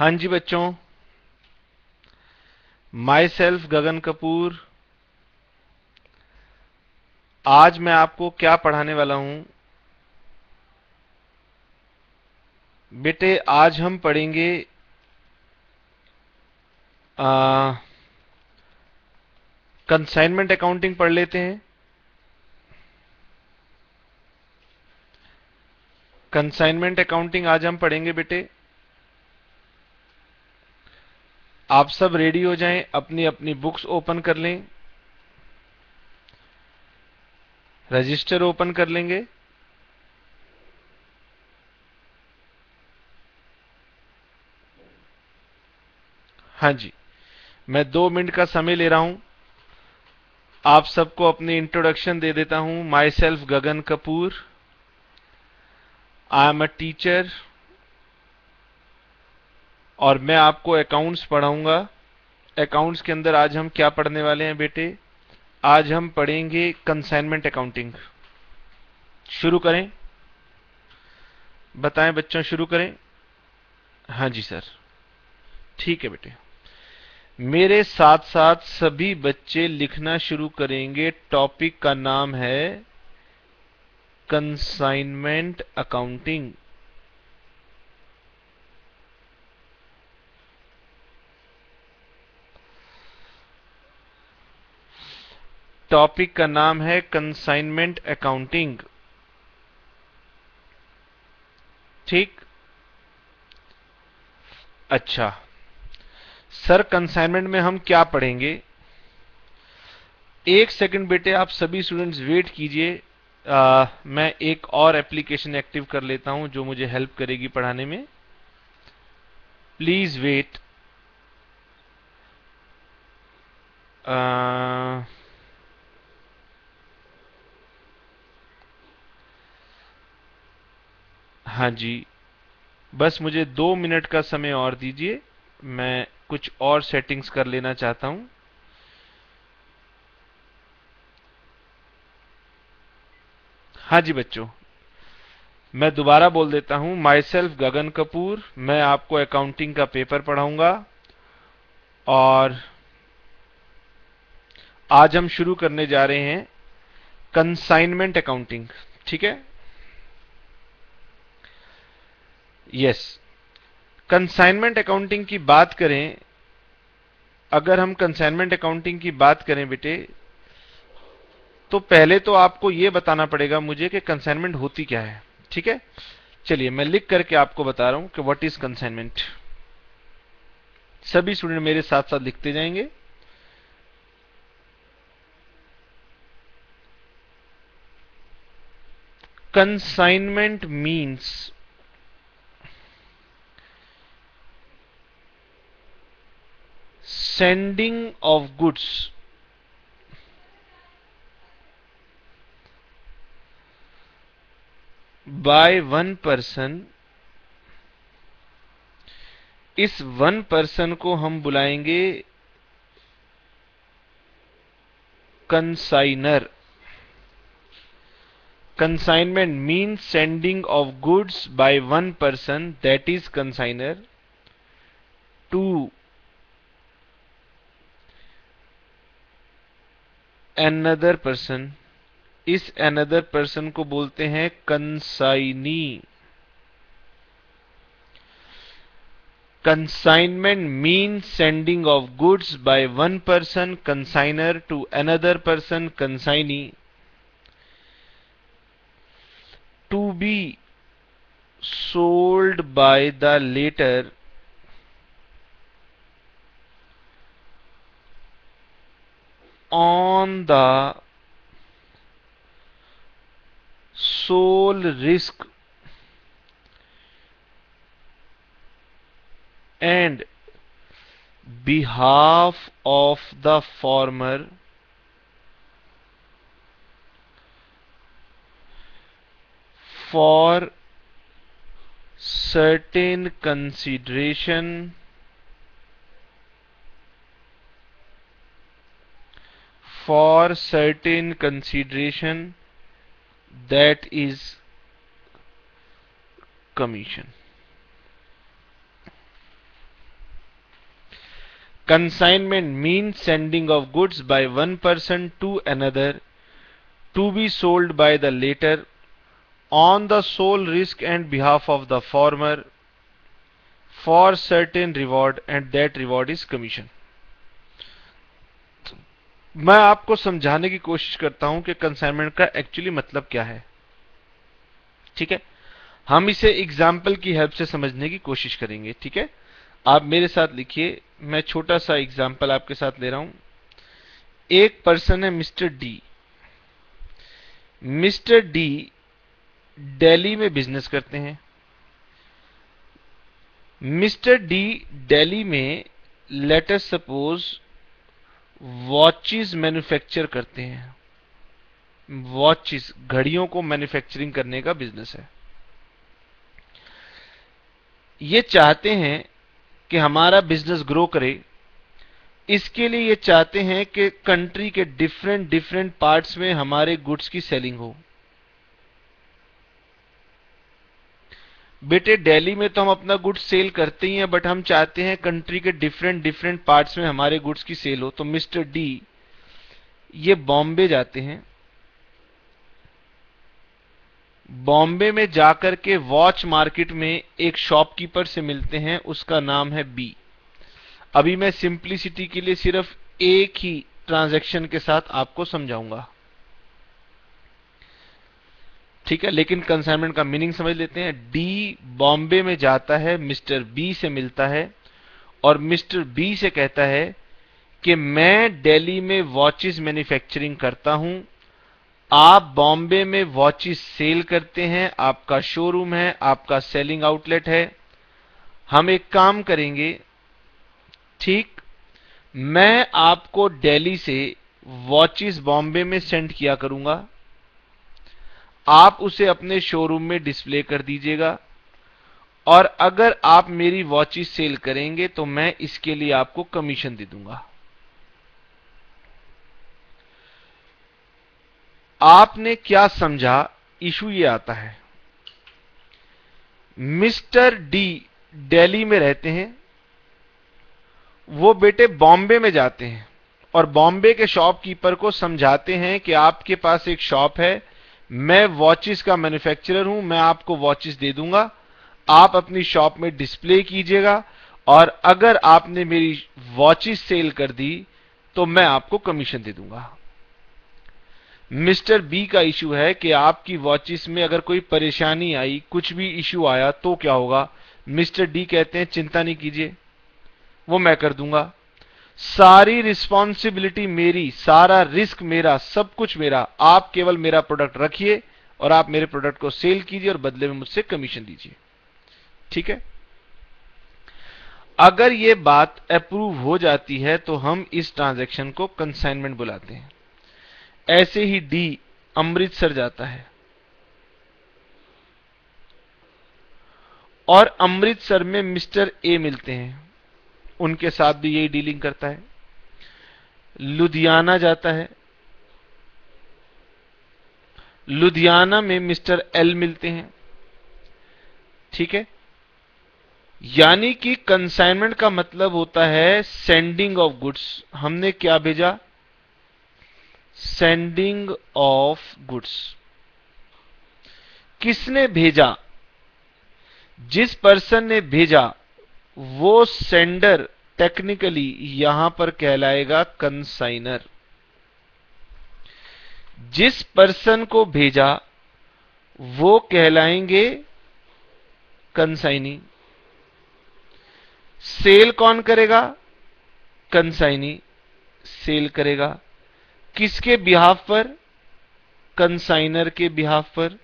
हाँ जी बच्चों, my self गगन कपूर। आज मैं आपको क्या पढ़ाने वाला हूं बेटे। आज हम पढ़ेंगे कंसाइनमेंट अकाउंटिंग पढ़ लेते हैं। कंसाइनमेंट अकाउंटिंग आज हम पढ़ेंगे बेटे। आप सब रेडी हो जाएं, अपनी अपनी बुक्स ओपन कर लें, रजिस्टर ओपन कर लेंगे। हाँ जी, मैं 2 मिनट का समय ले रहा हूं। आप सबको अपनी इंट्रोडक्शन दे देता हूं। My self Gagan Kapoor, I am a teacher और मैं आपको अकाउंट्स पढ़ाऊंगा। अकाउंट्स के अंदर आज हम क्या पढ़ने वाले हैं बेटे? आज हम पढ़ेंगे कंसाइनमेंट अकाउंटिंग। शुरू करें? बताएं बच्चों, शुरू करें। हाँ जी सर, ठीक है बेटे। मेरे साथ साथ सभी बच्चे लिखना शुरू करेंगे। टॉपिक का नाम है कंसाइनमेंट अकाउंटिंग। टॉपिक का नाम है कंसाइनमेंट अकाउंटिंग। ठीक, अच्छा सर, कंसाइनमेंट में हम क्या पढ़ेंगे? एक सेकंड बेटे, आप सभी स्टूडेंट्स वेट कीजिए। मैं एक और एप्लीकेशन एक्टिव कर लेता हूं जो मुझे हेल्प करेगी पढ़ाने में। Please wait. हाँ जी, बस मुझे 2 मिनट का समय और दीजिए। मैं कुछ और सेटिंग्स कर लेना चाहता हूं। हाँ जी बच्चों, मैं दोबारा बोल देता हूं। माई सेल्फ गगन कपूर, मैं आपको अकाउंटिंग का पेपर पढ़ाऊंगा और आज हम शुरू करने जा रहे हैं कंसाइनमेंट अकाउंटिंग। ठीक है? यस। कंसाइनमेंट अकाउंटिंग की बात करें, अगर हम कंसाइनमेंट अकाउंटिंग की बात करें बेटे, तो पहले तो आपको यह बताना पड़ेगा मुझे कि कंसाइनमेंट होती क्या है। ठीक है? चलिए मैं लिख करके आपको बता रहा हूं कि व्हाट इज कंसाइनमेंट। सभी स्टूडेंट मेरे साथ साथ लिखते जाएंगे। Consignment means sending of goods by one person। इस वन पर्सन को हम बुलाएंगे consignor. Consignment means sending of goods by one person, that is consignor, to another person. इस another पर्सन को बोलते हैं consignee. Consignment means sending of goods by one person, consigner, to another person, consignee, to be sold by the latter on the sole risk and behalf of the former for certain consideration that is commission। Consignment means sending of goods by one person to another to be sold by the latter on the sole risk and behalf of the former for certain reward, and that reward is commission. मैं आपको समझाने की कोशिश करता हूं कि consignment का actually मतलब क्या है. ठीक है, हम इसे एग्जाम्पल की हेल्प से समझने की कोशिश करेंगे. ठीक है, आप मेरे साथ लिखिए. मैं छोटा सा एग्जाम्पल आपके साथ ले रहा हूं. एक पर्सन है mister D. Mister D Delhi में बिजनेस करते हैं. मिस्टर डी दिल्ली में let us suppose watches manufacture करते हैं. वॉचेस, घड़ियों को मैन्युफैक्चरिंग करने का बिजनेस है. ये चाहते हैं कि हमारा बिजनेस ग्रो करे. इसके लिए ये चाहते हैं कि कंट्री के डिफरेंट डिफरेंट पार्ट्स में हमारे गुड्स की सेलिंग हो. बेटे दिल्ली में तो हम अपना गुड्स सेल करते ही हैं, बट हम चाहते हैं कंट्री के डिफरेंट डिफरेंट पार्ट्स में हमारे गुड्स की सेल हो. तो मिस्टर डी ये बॉम्बे जाते हैं. बॉम्बे में जाकर के वॉच मार्केट में एक शॉपकीपर से मिलते हैं, उसका नाम है बी. अभी मैं सिंप्लिसिटी के लिए सिर्फ एक ही ट्रांजैक्शन के साथ आपको समझाऊंगा. ठीक है, लेकिन कंसाइनमेंट का मीनिंग समझ लेते हैं. डी बॉम्बे में जाता है, मिस्टर बी से मिलता है और मिस्टर बी से कहता है कि मैं दिल्ली में वॉचेस मैन्युफैक्चरिंग करता हूं, आप बॉम्बे में वॉचेस सेल करते हैं, आपका शोरूम है, आपका सेलिंग आउटलेट है. हम एक काम करेंगे, ठीक, मैं आपको दिल्ली से वॉचेस बॉम्बे में सेंड किया करूंगा, आप उसे अपने शोरूम में डिस्प्ले कर दीजिएगा और अगर आप मेरी वॉचेस सेल करेंगे तो मैं इसके लिए आपको कमीशन दे दूंगा. आपने क्या समझा? इशू ये आता है, मिस्टर डी दिल्ली में रहते हैं, वो बेटे बॉम्बे में जाते हैं और बॉम्बे के शॉपकीपर को समझाते हैं कि आपके पास एक शॉप है, मैं वॉचेस का मैन्युफैक्चरर हूं, मैं आपको वॉचेस दे दूंगा, आप अपनी शॉप में डिस्प्ले कीजिएगा और अगर आपने मेरी वॉचेस सेल कर दी तो मैं आपको कमीशन दे दूंगा. मिस्टर बी का इशू है कि आपकी वॉचेस में अगर कोई परेशानी आई, कुछ भी इशू आया तो क्या होगा? मिस्टर डी कहते हैं चिंता नहीं कीजिए, वो मैं कर दूंगा, सारी रिस्पॉन्सिबिलिटी मेरी, सारा रिस्क मेरा, सब कुछ मेरा, आप केवल मेरा प्रोडक्ट रखिए और आप मेरे प्रोडक्ट को सेल कीजिए और बदले में मुझसे कमीशन दीजिए. ठीक है, अगर ये बात अप्रूव हो जाती है तो हम इस ट्रांजैक्शन को कंसाइनमेंट बुलाते हैं. ऐसे ही डी अमृतसर जाता है और अमृतसर में मिस्टर ए मिलते हैं, उनके साथ भी यही डीलिंग करता है. लुधियाना जाता है, लुधियाना में मिस्टर एल मिलते हैं. ठीक है, यानी कि कंसाइनमेंट का मतलब होता है सेंडिंग ऑफ गुड्स. हमने क्या भेजा? Sending of goods. किसने भेजा? जिस पर्सन ने भेजा वो सेंडर टेक्निकली यहां पर कहलाएगा कंसाइनर. जिस पर्सन को भेजा वो कहलाएंगे कंसाइनी. सेल कौन करेगा? कंसाइनी सेल करेगा. किसके बिहाफ पर? कंसाइनर के बिहाफ पर.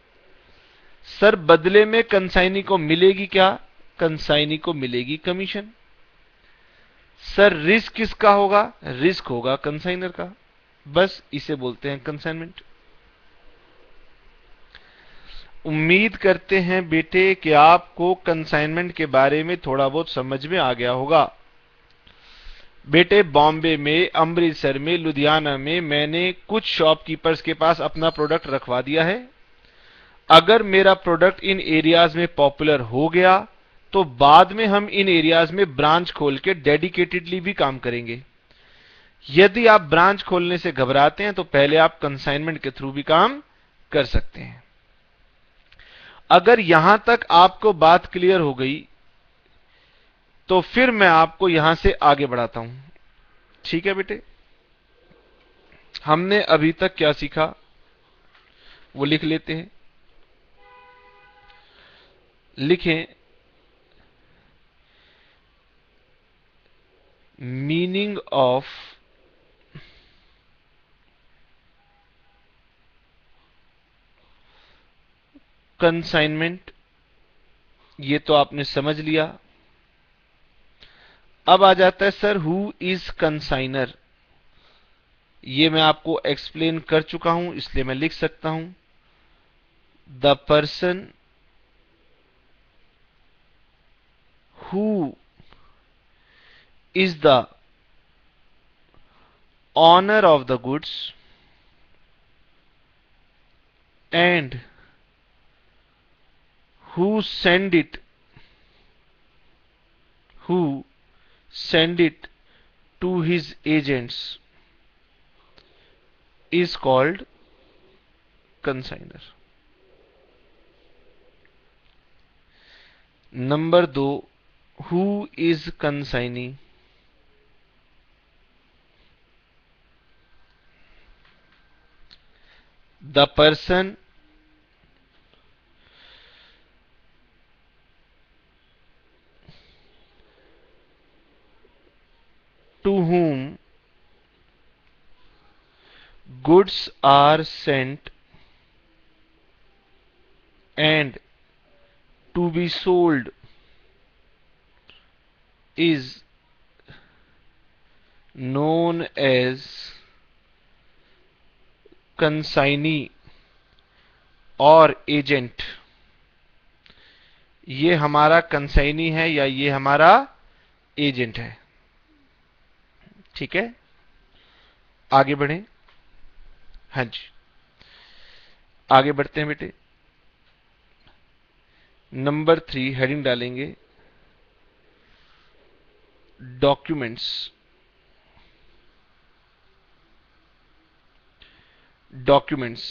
सर बदले में कंसाइनी को मिलेगी क्या? कंसाइनी को मिलेगी कमीशन. सर रिस्क किसका होगा? रिस्क होगा कंसाइनर का. बस इसे बोलते हैं कंसाइनमेंट. उम्मीद करते हैं बेटे कि आपको कंसाइनमेंट के बारे में थोड़ा बहुत समझ में आ गया होगा. बेटे बॉम्बे में, अमृतसर में, लुधियाना में मैंने कुछ शॉपकीपर्स के पास अपना प्रोडक्ट रखवा दिया है. अगर मेरा प्रोडक्ट इन एरियाज में पॉपुलर हो गया तो बाद में हम इन एरियाज में ब्रांच खोल के डेडिकेटेडली भी काम करेंगे। यदि आप ब्रांच खोलने से घबराते हैं तो पहले आप कंसाइनमेंट के थ्रू भी काम कर सकते हैं। अगर यहां तक आपको बात क्लियर हो गई तो फिर मैं आपको यहां से आगे बढ़ाता हूं। ठीक है बेटे, हमने अभी तक क्या सीखा वो लिख लेते हैं। लिखें, मीनिंग ऑफ कंसाइनमेंट, ये तो आपने समझ लिया। अब आ जाता है सर हु इज कंसाइनर। ये मैं आपको एक्सप्लेन कर चुका हूं, इसलिए मैं लिख सकता हूं the person who is the owner of the goods and who send it who send it to his agents is called consigner। Number 2, who is consignee। the person to whom goods are sent and to be sold is known as consignee और agent. ये हमारा consignee है या ये हमारा agent है। ठीक है, आगे बढ़ें। हाँ जी, आगे बढ़ते हैं बेटे। नंबर 3 हेडिंग डालेंगे documents. Documents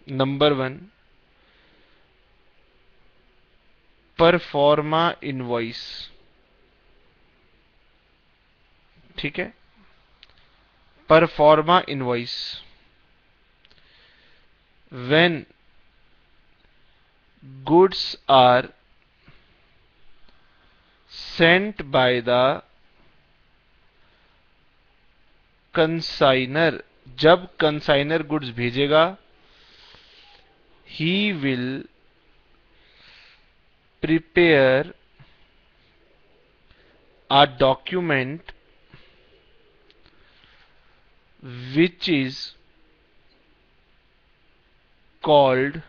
number 1, proforma invoice. ठीक है, proforma invoice, when goods are sent by the consigner, जब कंसाइनर गुड्स भेजेगा, he will prepare a document which is called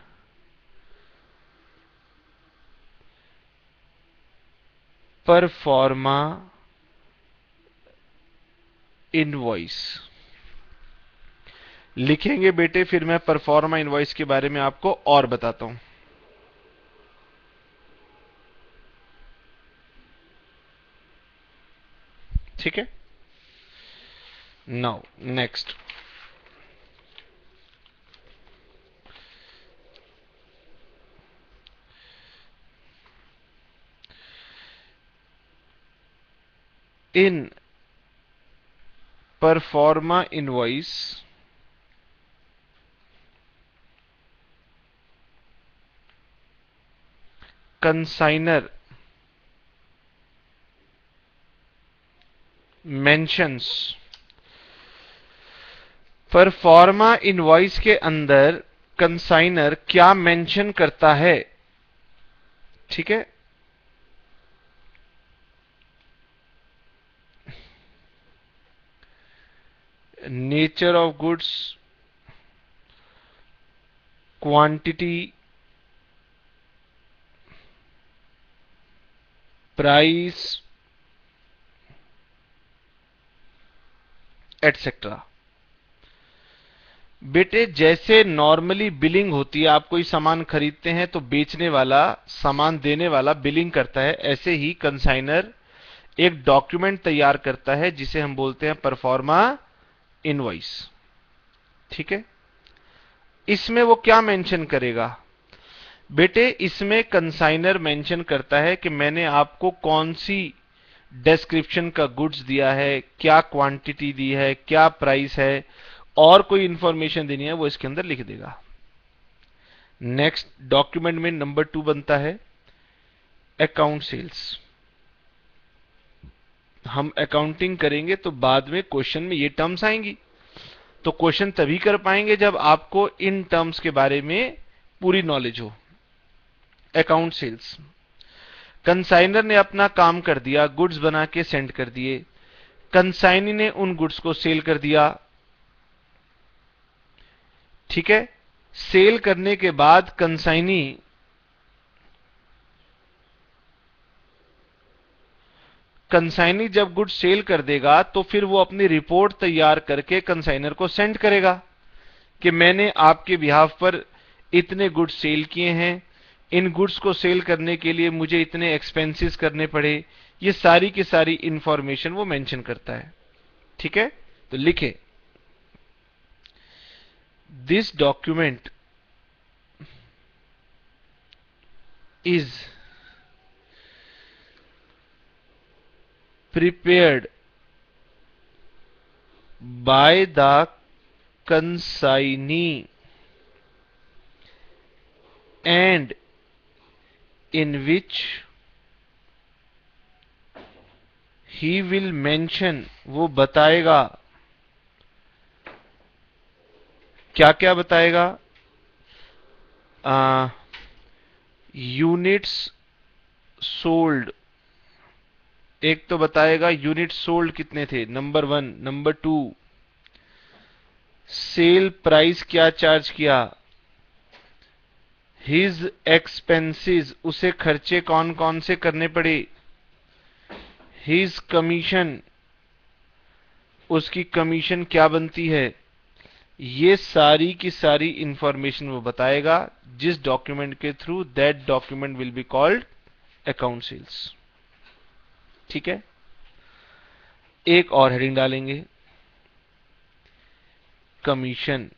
proforma invoice. लिखेंगे बेटे, फिर मैं परफॉर्मा इनवॉइस के बारे में आपको और बताता हूं। ठीक है, now next, in proforma invoice consignor mentions. Proforma invoice के अंदर कंसाइनर क्या मेंशन करता है? ठीक है, nature of goods, quantity, price, etcetera. बेटे जैसे नॉर्मली बिलिंग होती है, आप कोई सामान खरीदते हैं तो बेचने वाला सामान देने वाला बिलिंग करता है, ऐसे ही कंसाइनर एक डॉक्यूमेंट तैयार करता है जिसे हम बोलते हैं परफॉर्मा इनवॉइस। ठीक है, इसमें वो क्या मेंशन करेगा बेटे? इसमें कंसाइनर मेंशन करता है कि मैंने आपको कौन सी डिस्क्रिप्शन का गुड्स दिया है, क्या क्वांटिटी दी है, क्या प्राइस है, और कोई इंफॉर्मेशन देनी है वो इसके अंदर लिख देगा। नेक्स्ट डॉक्यूमेंट में नंबर 2 बनता है अकाउंट सेल्स। हम अकाउंटिंग करेंगे तो बाद में क्वेश्चन में ये टर्म्स आएंगी, तो क्वेश्चन तभी कर पाएंगे जब आपको इन टर्म्स के बारे में पूरी नॉलेज हो। अकाउंट सेल्स, कंसाइनर ने अपना काम कर दिया, गुड्स बना के सेंड कर दिए, कंसाइनी ने उन गुड्स को सेल कर दिया। ठीक है, सेल करने के बाद कंसाइनी जब गुड्स सेल कर देगा तो फिर वो अपनी रिपोर्ट तैयार करके कंसाइनर को सेंड करेगा कि मैंने आपके बिहाफ पर इतने गुड्स सेल किए हैं, इन गुड्स को सेल करने के लिए मुझे इतने एक्सपेंसेस करने पड़े। ये सारी की सारी इंफॉर्मेशन वो मेंशन करता है। ठीक है, तो लिखे this document is prepared by the consignee and in which he will mention, वो बताएगा क्या क्या बताएगा? यूनिट्स सोल्ड, एक तो बताएगा यूनिट सोल्ड कितने थे, नंबर 1। नंबर 2 सेल प्राइस क्या चार्ज किया, हिज एक्सपेंसेस, उसे खर्चे कौन कौन से करने पड़े, हिज कमीशन, उसकी कमीशन क्या बनती है। ये सारी की सारी इंफॉर्मेशन वो बताएगा जिस डॉक्यूमेंट के through that document will be called account sales. ठीक है, एक और हेडिंग डालेंगे, commission.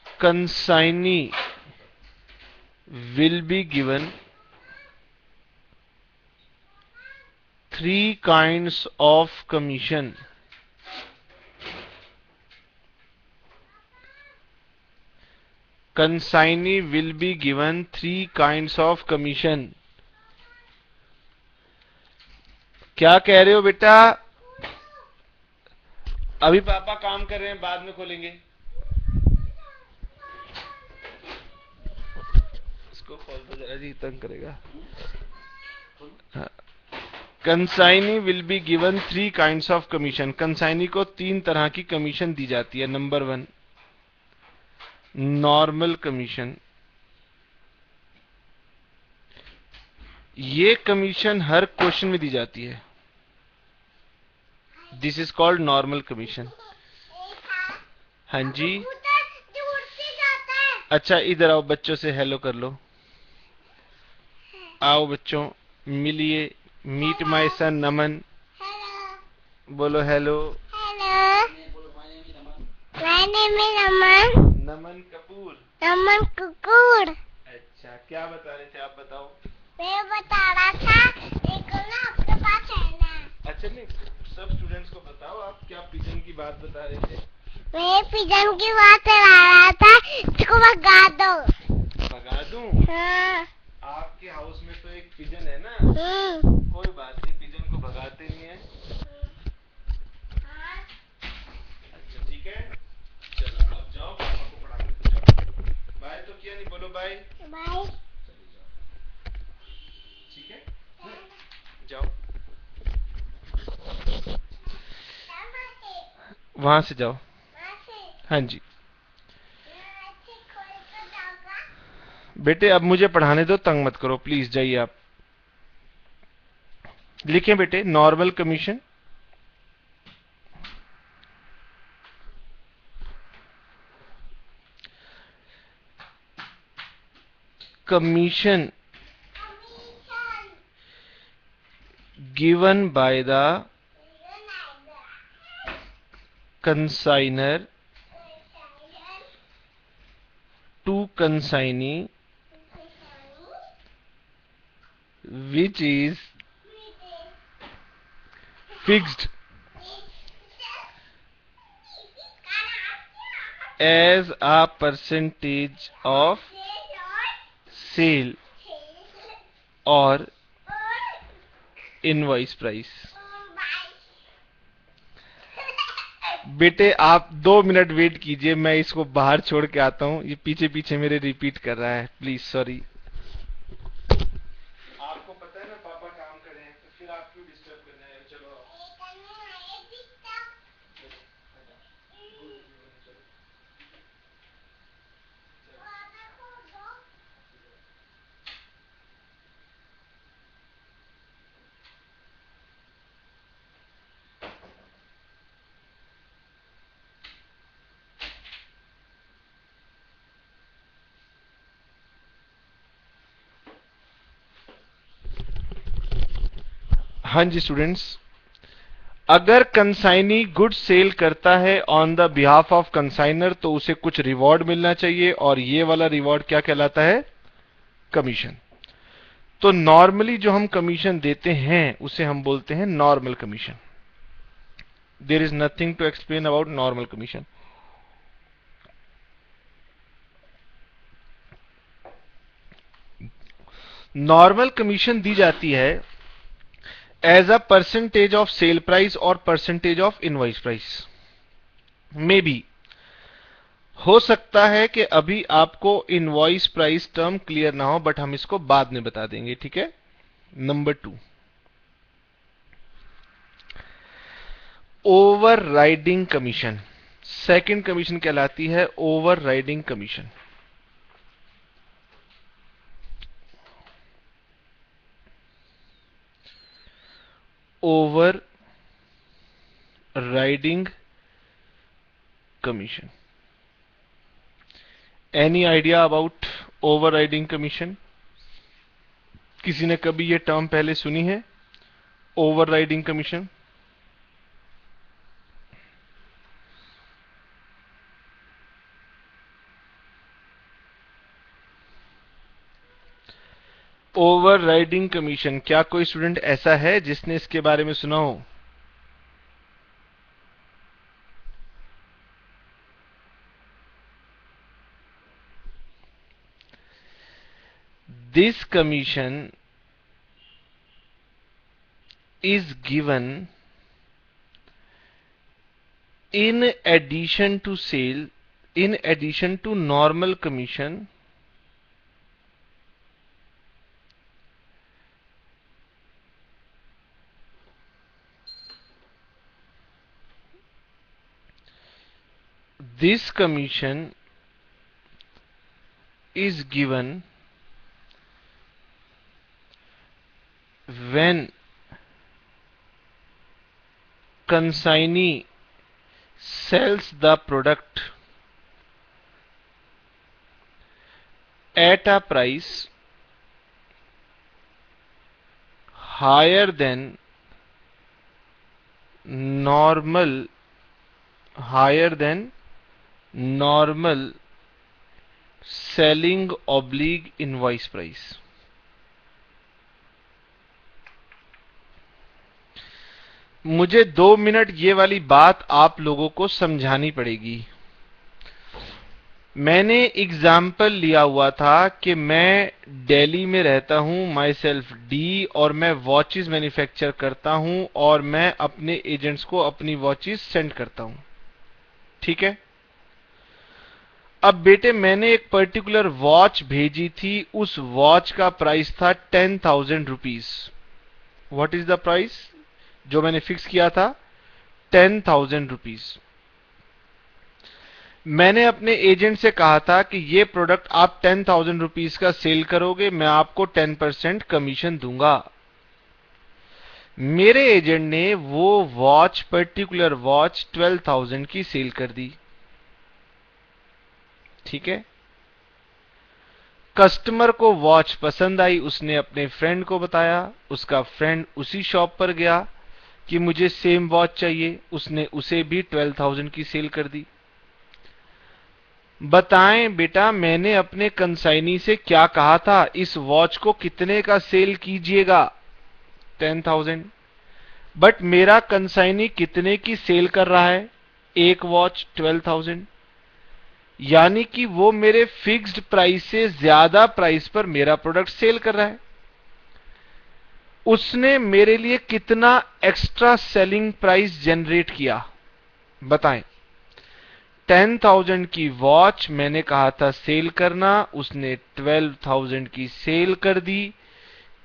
Consignee will be given 3 kinds of commission. Consignee will be given 3 kinds of commission. क्या कह रहे हो बेटा? अभी पापा काम कर रहे हैं, बाद में खोलेंगे। इसको खोल दो जरा जी, तंग करेगा। Consignee will be given 3 kinds of commission. Consignee को 3 तरह की कमीशन दी जाती है। नंबर 1 नॉर्मल कमीशन, ये कमीशन हर क्वेश्चन में दी जाती है। This is called normal commission. हाँ जी, अच्छा इधर आओ, बच्चों से हेलो कर लो। आओ बच्चों, मिलिए, मीट माय सन नमन। बोलो हेलो। माय नेम इज नमन। नमन कपूर। नमन कपूर। अच्छा, क्या बता रहे थे आप? बताओ। मैं बता रहा था देखो ना आपके पास है ना। अच्छा, नहीं सब स्टूडेंट्स को बताओ, आप क्या पिजन की बात बता रहे थे? मैं पिजन की बात करा रहा था, इसको भगा दो। भगा दूं? हाँ। आपके हाउस में तो एक पिजन है ना? कोई बात नहीं, पिजन को भगाते नहीं है। हाँ। अच्छा ठीक है, चलो अब जाओ, पापा को पढ़ा दो। बाय तो किया नहीं, बोलो बाय। बाय। ठीक है, जाओ। वहां से जाओ। हाँ जी बेटे, अब मुझे पढ़ाने दो, तंग मत करो प्लीज, जाइए आप। लिखें बेटे, normal commission commission given by the consignor to consignee which is fixed as a percentage of sale or invoice price। बेटे आप 2 मिनट वेट कीजिए, मैं इसको बाहर छोड़ के आता हूं, ये पीछे पीछे मेरे रिपीट कर रहा है, प्लीज सॉरी। आपको पता है ना पापा काम कर रहे हैं, तो फिर आप क्यों डिस्टर्ब कर रहे हैं? चलो हाँ जी स्टूडेंट्स, अगर कंसाइनी गुड सेल करता है on the behalf of consignor तो उसे कुछ रिवॉर्ड मिलना चाहिए, और ये वाला रिवॉर्ड क्या कहलाता है? कमीशन। तो नॉर्मली जो हम कमीशन देते हैं उसे हम बोलते हैं normal commission. There is nothing to explain about normal commission. Normal commission दी जाती है as a percentage of sale price और percentage of invoice price. Maybe हो सकता है कि अभी आपको इनवॉइस प्राइस टर्म क्लियर ना हो, बट हम इसको बाद में बता देंगे, ठीक है। Number 2, over riding commission. Second commission कहलाती है over riding commission. Over riding commission. Any idea about over riding commission? किसी ने कभी ये टर्म पहले सुनी है, over riding commission? Over riding commission, क्या कोई स्टूडेंट ऐसा है जिसने इसके बारे में सुना हो? This commission is given in addition to sale, in addition to normal commission, this commission is given when consignee sells the product at a price higher than normal selling oblique invoice price। मुझे 2 minute ये वाली बात आप लोगों को समझानी पड़ेगी। मैंने एग्जाम्पल लिया हुआ था कि मैं दिल्ली में रहता हूं, माई सेल्फ डी, और मैं वॉचेस मैन्युफैक्चर करता हूं और मैं अपने एजेंट्स को अपनी वॉचेस सेंड करता हूं, ठीक है। अब बेटे मैंने एक पर्टिकुलर वॉच भेजी थी, उस वॉच का प्राइस था 10,000 rupees. What is the price जो मैंने फिक्स किया था? 10,000 रुपीज। मैंने अपने एजेंट से कहा था कि ये प्रोडक्ट आप 10,000 रुपीज का सेल करोगे, मैं आपको 10% कमीशन दूंगा। मेरे एजेंट ने वो वॉच, पर्टिकुलर वॉच 12,000 की सेल कर दी। ठीक है। कस्टमर को वॉच पसंद आई, उसने अपने फ्रेंड को बताया, उसका फ्रेंड उसी शॉप पर गया कि मुझे सेम वॉच चाहिए, उसने उसे भी 12,000 की सेल कर दी। बताएं बेटा, मैंने अपने कंसाइनी से क्या कहा था, इस वॉच को कितने का सेल कीजिएगा, 10,000। बट मेरा कंसाइनी कितने की सेल कर रहा है, एक वॉच 12,000। यानी कि वो मेरे फिक्स्ड प्राइस से ज्यादा प्राइस पर मेरा प्रोडक्ट सेल कर रहा है। उसने मेरे लिए कितना एक्स्ट्रा सेलिंग प्राइस जनरेट किया, बताएं। 10,000 की वॉच मैंने कहा था सेल करना, उसने 12,000 की सेल कर दी।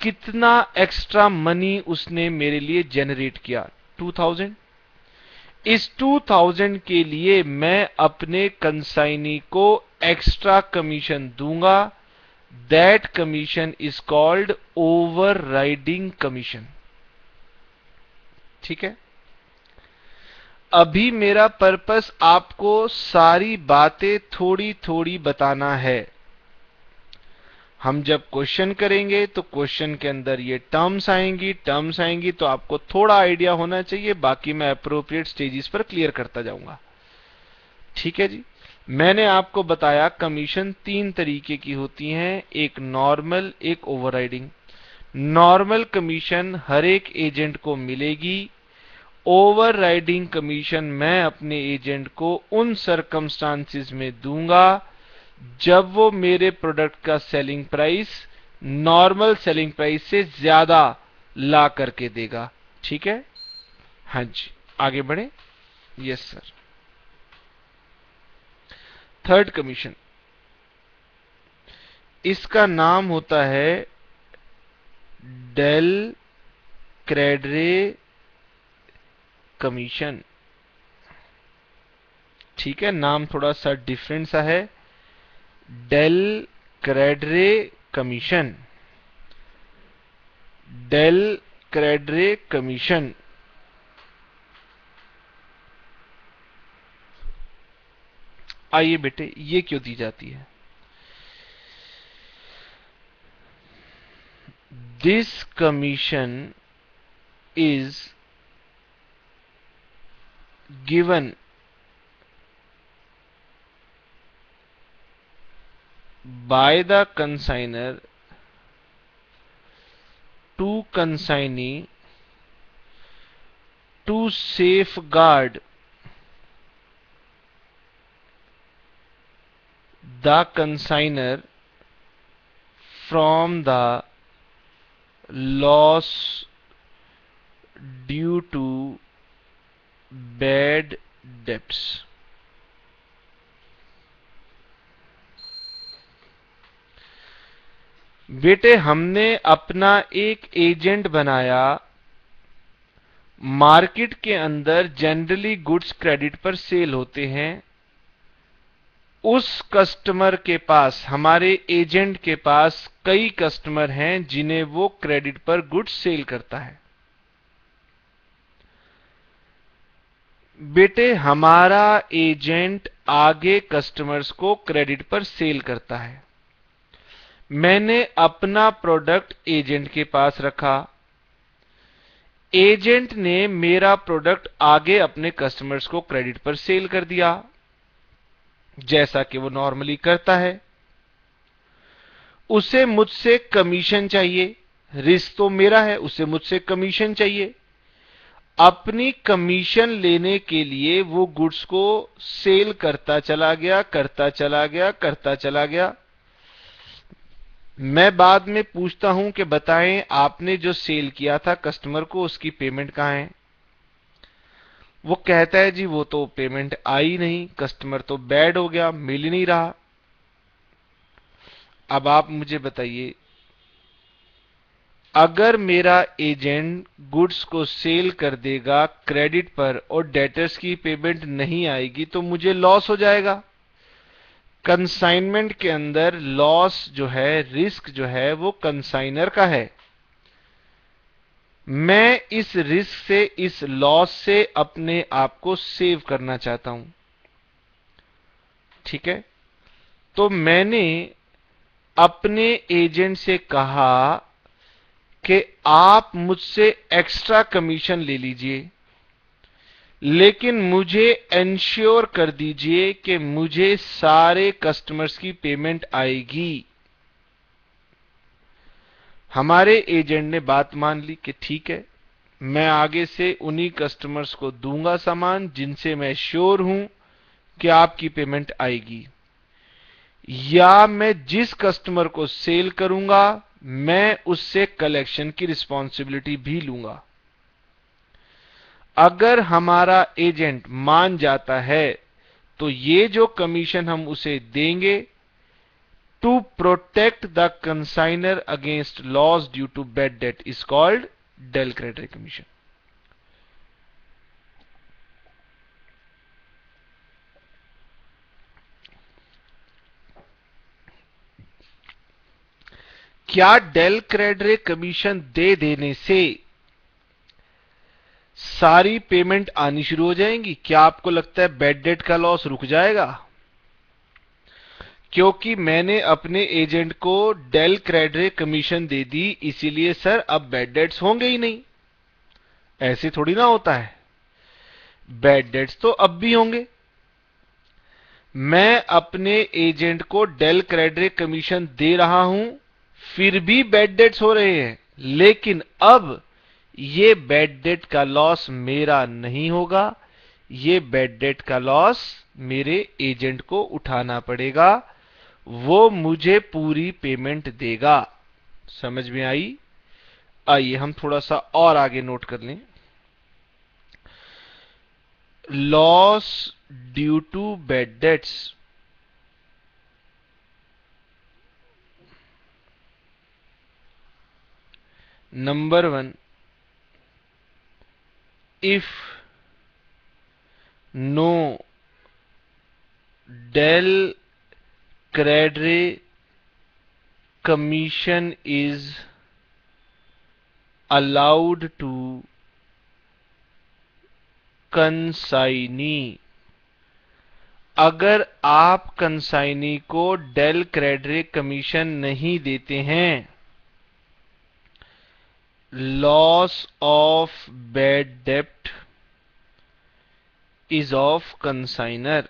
कितना एक्स्ट्रा मनी उसने मेरे लिए जनरेट किया, 2,000। इस 2,000 के लिए मैं अपने कंसाइनी को एक्स्ट्रा कमीशन दूंगा। That commission is called over riding commission. ठीक है। अभी मेरा पर्पस आपको सारी बातें थोड़ी थोड़ी बताना है। हम जब क्वेश्चन करेंगे तो क्वेश्चन के अंदर ये टर्म्स आएंगी तो आपको थोड़ा आइडिया होना चाहिए, बाकी मैं अप्रोप्रिएट स्टेजेस पर क्लियर करता जाऊंगा। ठीक है जी। मैंने आपको बताया कमीशन तीन तरीके की होती हैं, एक नॉर्मल, एक ओवरराइडिंग। नॉर्मल कमीशन हर एक एजेंट को मिलेगी। ओवरराइडिंग कमीशन मैं अपने एजेंट को उन सरकमस्टांसिस में दूंगा जब वो मेरे प्रोडक्ट का selling price normal selling price से ज्यादा ला करके देगा। ठीक है। हाँ जी, आगे बढ़े। Yes sir. थर्ड कमीशन, इसका नाम होता है डेल क्रेडरे कमीशन। ठीक है, नाम थोड़ा सा डिफरेंट सा है, del credere commission. Del credere commission. आइए बेटे, ये क्यों दी जाती है? This commission is given by the consignor to consignee to safeguard the consignor from the loss due to bad debts। बेटे, हमने अपना एक एजेंट बनाया। मार्केट के अंदर जनरली गुड्स क्रेडिट पर सेल होते हैं। उस कस्टमर के पास, हमारे एजेंट के पास कई कस्टमर हैं जिन्हें वो क्रेडिट पर गुड्स सेल करता है। बेटे, हमारा एजेंट आगे कस्टमर्स को क्रेडिट पर सेल करता है। मैंने अपना प्रोडक्ट एजेंट के पास रखा। एजेंट ने मेरा प्रोडक्ट आगे अपने कस्टमर्स को क्रेडिट पर सेल कर दिया, जैसा कि वो नॉर्मली करता है। उसे मुझसे कमीशन चाहिए, रिस्क तो मेरा है, उसे मुझसे कमीशन चाहिए। अपनी कमीशन लेने के लिए वो गुड्स को सेल करता चला गया, करता चला गया, करता चला गया। मैं बाद में पूछता हूं कि बताएं, आपने जो सेल किया था कस्टमर को, उसकी पेमेंट कहां है? वो कहता है जी वो तो पेमेंट आई नहीं, कस्टमर तो बैड हो गया, मिल ही नहीं रहा। अब आप मुझे बताइए, अगर मेरा एजेंट गुड्स को सेल कर देगा क्रेडिट पर और डेटर्स की पेमेंट नहीं आएगी तो मुझे लॉस हो जाएगा। कंसाइनमेंट के अंदर लॉस जो है, रिस्क जो है, वो कंसाइनर का है। मैं इस रिस्क से, इस लॉस से अपने आप को सेव करना चाहता हूं। ठीक है, तो मैंने अपने एजेंट से कहा कि आप मुझसे एक्स्ट्रा कमीशन ले लीजिए, लेकिन मुझे इंश्योर कर दीजिए कि मुझे सारे कस्टमर्स की पेमेंट आएगी। हमारे एजेंट ने बात मान ली कि ठीक है, मैं आगे से उन्हीं कस्टमर्स को दूंगा सामान जिनसे मैं श्योर हूं कि आपकी पेमेंट आएगी, या मैं जिस कस्टमर को सेल करूंगा मैं उससे कलेक्शन की रिस्पॉन्सिबिलिटी भी लूंगा। अगर हमारा एजेंट मान जाता है तो ये जो कमीशन हम उसे देंगे, to protect the consignor against loss due to bad debt, is called del credere commission. क्या डेल क्रेडिट कमीशन दे देने से सारी पेमेंट आनी शुरू हो जाएंगी? क्या आपको लगता है बैड डेट का लॉस रुक जाएगा? क्योंकि मैंने अपने एजेंट को डेल क्रेडिट कमीशन दे दी, इसीलिए सर अब बैड डेट्स होंगे ही नहीं। ऐसे थोड़ी ना होता है, बैड डेट्स तो अब भी होंगे। मैं अपने एजेंट को डेल क्रेडिट कमीशन दे रहा हूं, फिर भी बैड डेट्स हो रहे हैं, लेकिन अब ये बैड डेट का लॉस मेरा नहीं होगा, ये बैड डेट का लॉस मेरे एजेंट को उठाना पड़ेगा, वो मुझे पूरी पेमेंट देगा। समझ में आई? आइए हम थोड़ा सा और आगे नोट कर लें। Loss due to bad debts, number one, if no del credere commission is allowed to consignee, अगर आप कंसाइनी को डेल क्रेडिट कमीशन नहीं देते हैं, लॉस ऑफ बैड डेप्ट इज ऑफ कंसाइनर,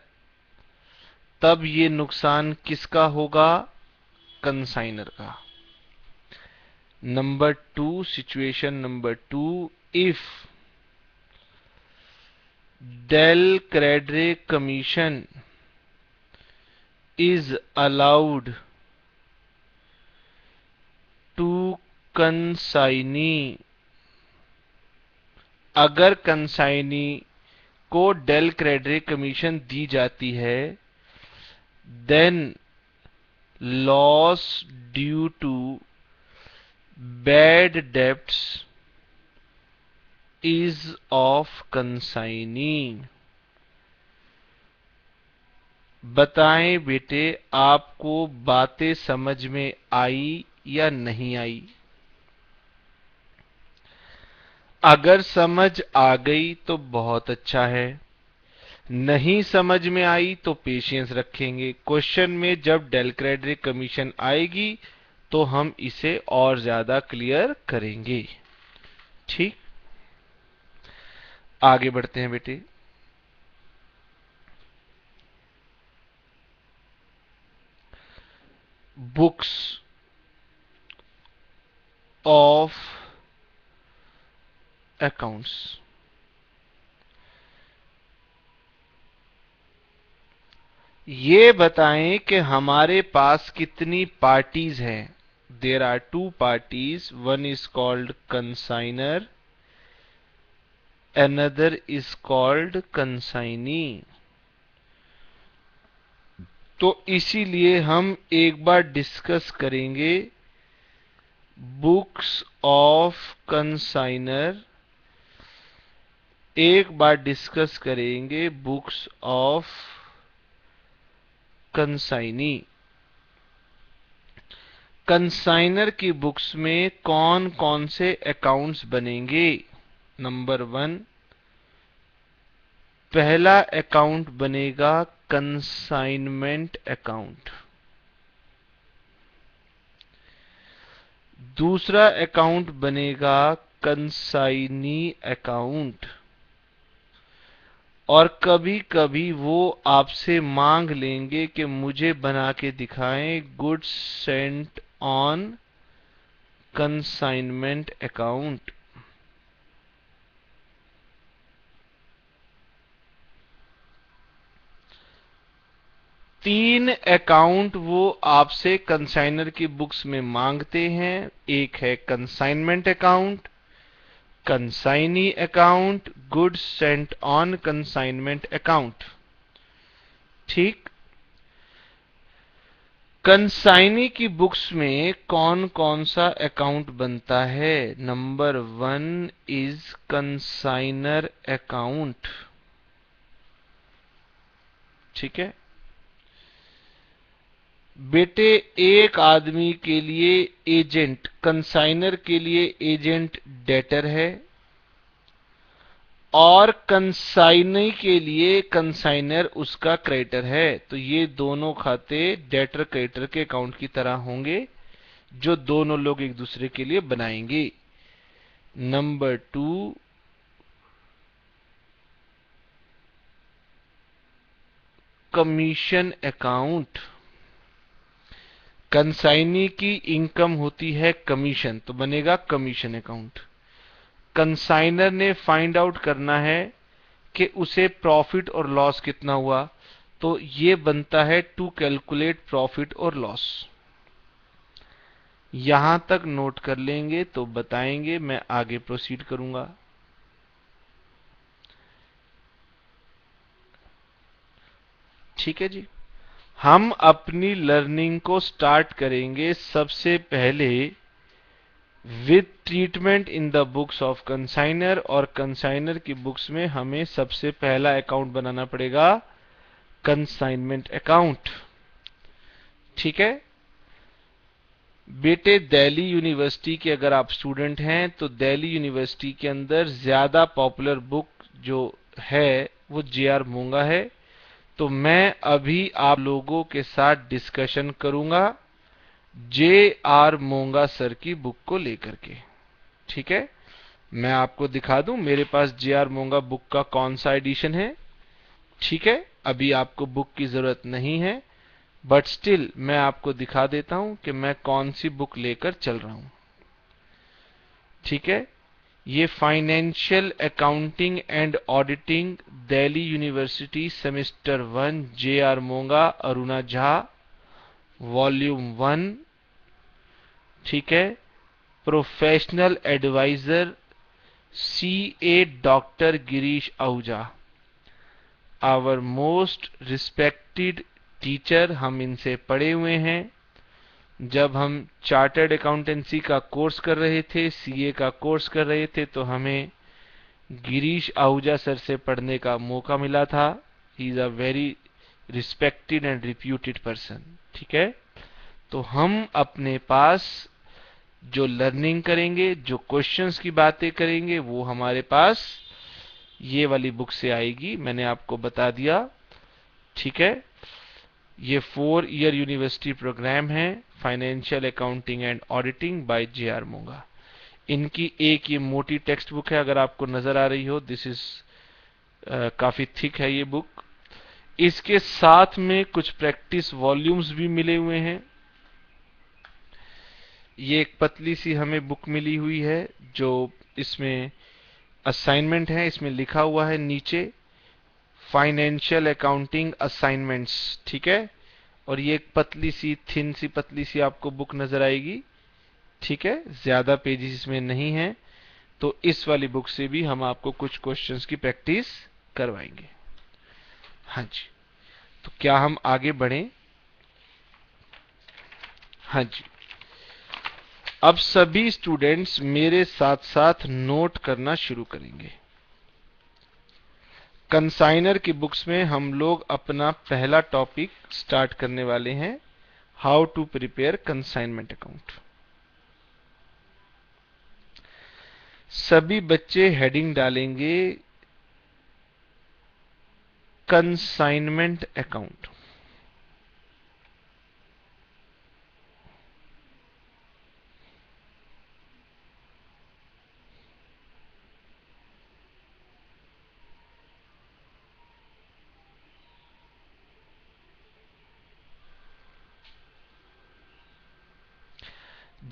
तब ये नुकसान किसका होगा? कंसाइनर का। Number two, situation number two, if del credere commission is allowed to consignee, अगर कंसाइनी को डेल क्रेडिट कमीशन दी जाती है, then loss due to bad debts is of consignee. बताएं बेटे, आपको बातें समझ में आई या नहीं आई? अगर समझ आ गई तो बहुत अच्छा है, नहीं समझ में आई तो पेशेंस रखेंगे। क्वेश्चन में जब डेल क्रेडिट कमीशन आएगी तो हम इसे और ज्यादा क्लियर करेंगे। ठीक, आगे बढ़ते हैं बेटे। बुक्स ऑफ अकाउंट्स, ये बताएं कि हमारे पास कितनी पार्टीज हैं। There are two parties, one is called consignor, another is called consignee. तो इसीलिए हम एक बार डिस्कस करेंगे बुक्स ऑफ कंसाइनर, एक बार डिस्कस करेंगे बुक्स ऑफ कंसाइनी। कंसाइनर की बुक्स में कौन कौन से अकाउंट्स बनेंगे? नंबर 1, पहला अकाउंट बनेगा कंसाइनमेंट अकाउंट। दूसरा अकाउंट बनेगा कंसाइनी अकाउंट। और कभी कभी वो आपसे मांग लेंगे कि मुझे बना के दिखाएं goods sent on consignment account. तीन अकाउंट वो आपसे कंसाइनर की बुक्स में मांगते हैं। एक है consignment account, consignee account, goods sent on consignment account. ठीक। कंसाइनी की बुक्स में कौन कौन सा अकाउंट बनता है? Number 1 is consignor account. ठीक है बेटे, एक आदमी के लिए एजेंट, कंसाइनर के लिए एजेंट डेटर है, और कंसाइनी के लिए कंसाइनर उसका क्रेडिटर है। तो ये दोनों खाते डेटर क्रेडिटर के अकाउंट की तरह होंगे, जो दोनों लोग एक दूसरे के लिए बनाएंगे। Number 2, commission account. कंसाइनी की इनकम होती है कमीशन, तो बनेगा कमीशन अकाउंट। कंसाइनर ने फाइंड आउट करना है कि उसे प्रॉफिट और लॉस कितना हुआ, तो ये बनता है टू कैलकुलेट प्रॉफिट और लॉस। यहां तक नोट कर लेंगे तो बताएंगे, मैं आगे प्रोसीड करूंगा। ठीक है जी। हम अपनी लर्निंग को स्टार्ट करेंगे सबसे पहले with treatment in the books of consignor. और कंसाइनर की बुक्स में हमें सबसे पहला अकाउंट बनाना पड़ेगा कंसाइनमेंट अकाउंट। ठीक है बेटे, दिल्ली यूनिवर्सिटी के अगर आप स्टूडेंट हैं तो दिल्ली यूनिवर्सिटी के अंदर ज्यादा पॉपुलर बुक जो है वो जे.आर. मोंगा है। तो मैं अभी आप लोगों के साथ डिस्कशन करूंगा जे.आर. मोंगा सर की बुक को लेकर के। ठीक है, मैं आपको दिखा दूं मेरे पास जे.आर. मोंगा बुक का कौन सा एडिशन है। ठीक है, अभी आपको बुक की जरूरत नहीं है, बट स्टिल मैं आपको दिखा देता हूं कि मैं कौन सी बुक लेकर चल रहा हूं। ठीक है, ये financial accounting and auditing, Delhi university semester 1, J R. Monga, Aruna Jha, volume 1। ठीक है, professional advisor C A. Doctor Girish Ahuja, our most respected teacher. हम इनसे पढ़े हुए हैं। जब हम चार्टर्ड अकाउंटेंसी का कोर्स कर रहे थे, सीए का कोर्स कर रहे थे, तो हमें गिरीश आहूजा सर से पढ़ने का मौका मिला था। He is a very respected and reputed person. ठीक है, तो हम अपने पास जो लर्निंग करेंगे, जो क्वेश्चंस की बातें करेंगे, वो हमारे पास ये वाली बुक से आएगी। मैंने आपको बता दिया। ठीक है, ये 4 ईयर यूनिवर्सिटी प्रोग्राम है, financial accounting and auditing by J R. Monga. इनकी एक ये मोटी टेक्स्ट बुक है, अगर आपको नजर आ रही हो, दिस इज काफी थिक है ये बुक। इसके साथ में कुछ प्रैक्टिस वॉल्यूम्स भी मिले हुए हैं। ये एक पतली सी हमें बुक मिली हुई है, जो इसमें असाइनमेंट है। इसमें लिखा हुआ है नीचे फाइनेंशियल अकाउंटिंग असाइनमेंट्स। ठीक है, और ये एक पतली सी, थिन सी, पतली सी आपको बुक नजर आएगी। ठीक है, ज्यादा पेजेस इसमें नहीं है। तो इस वाली बुक से भी हम आपको कुछ क्वेश्चंस की प्रैक्टिस करवाएंगे। हाँ जी, तो क्या हम आगे बढ़ें? हाँ जी, अब सभी स्टूडेंट्स मेरे साथ साथ नोट करना शुरू करेंगे। कंसाइनर की बुक्स में हम लोग अपना पहला टॉपिक स्टार्ट करने वाले हैं, how to prepare consignment account. सभी बच्चे हेडिंग डालेंगे कंसाइनमेंट अकाउंट।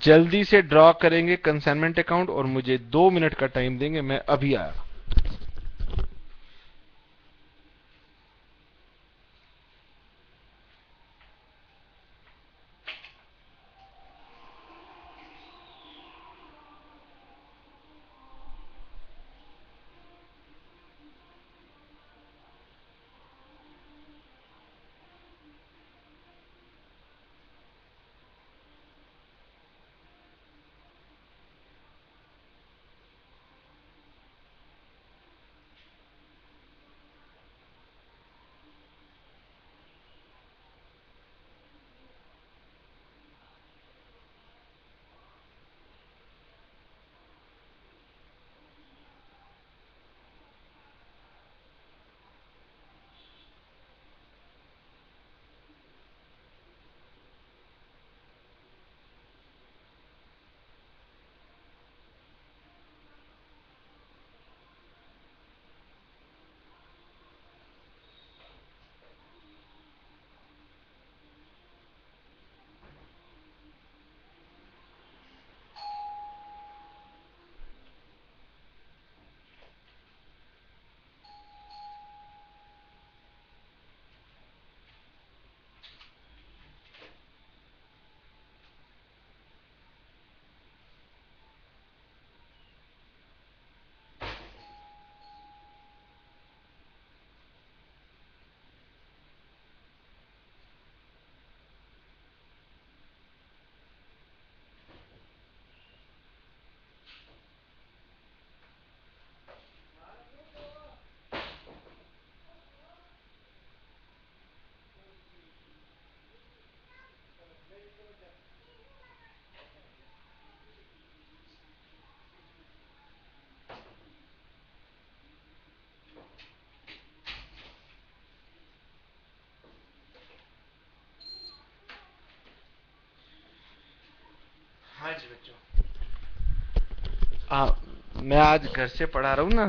जल्दी से ड्रॉ करेंगे कंसाइनमेंट अकाउंट और मुझे 2 मिनट का टाइम देंगे, मैं अभी आया। हाँ जी बच्चों, मैं आज घर से पढ़ा रहा हूँ ना,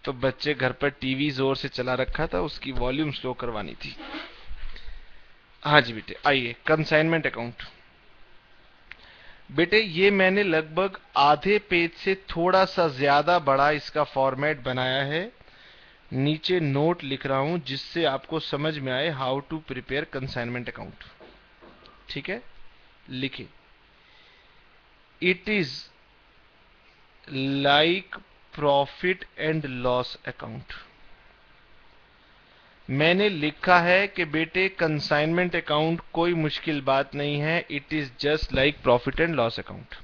तो बच्चे घर पर टीवी जोर से चला रखा था, उसकी वॉल्यूम स्लो करवानी थी। हाँ जी बेटे, आइए कंसाइनमेंट अकाउंट। बेटे ये मैंने लगभग आधे पेज से थोड़ा सा ज्यादा बड़ा इसका फॉर्मेट बनाया है। नीचे नोट लिख रहा हूं जिससे आपको समझ में आए how to prepare consignment account. ठीक है, लिखिए, it is like profit and loss account. मैंने लिखा है कि बेटे कंसाइनमेंट अकाउंट कोई मुश्किल बात नहीं है, it is just like profit and loss account.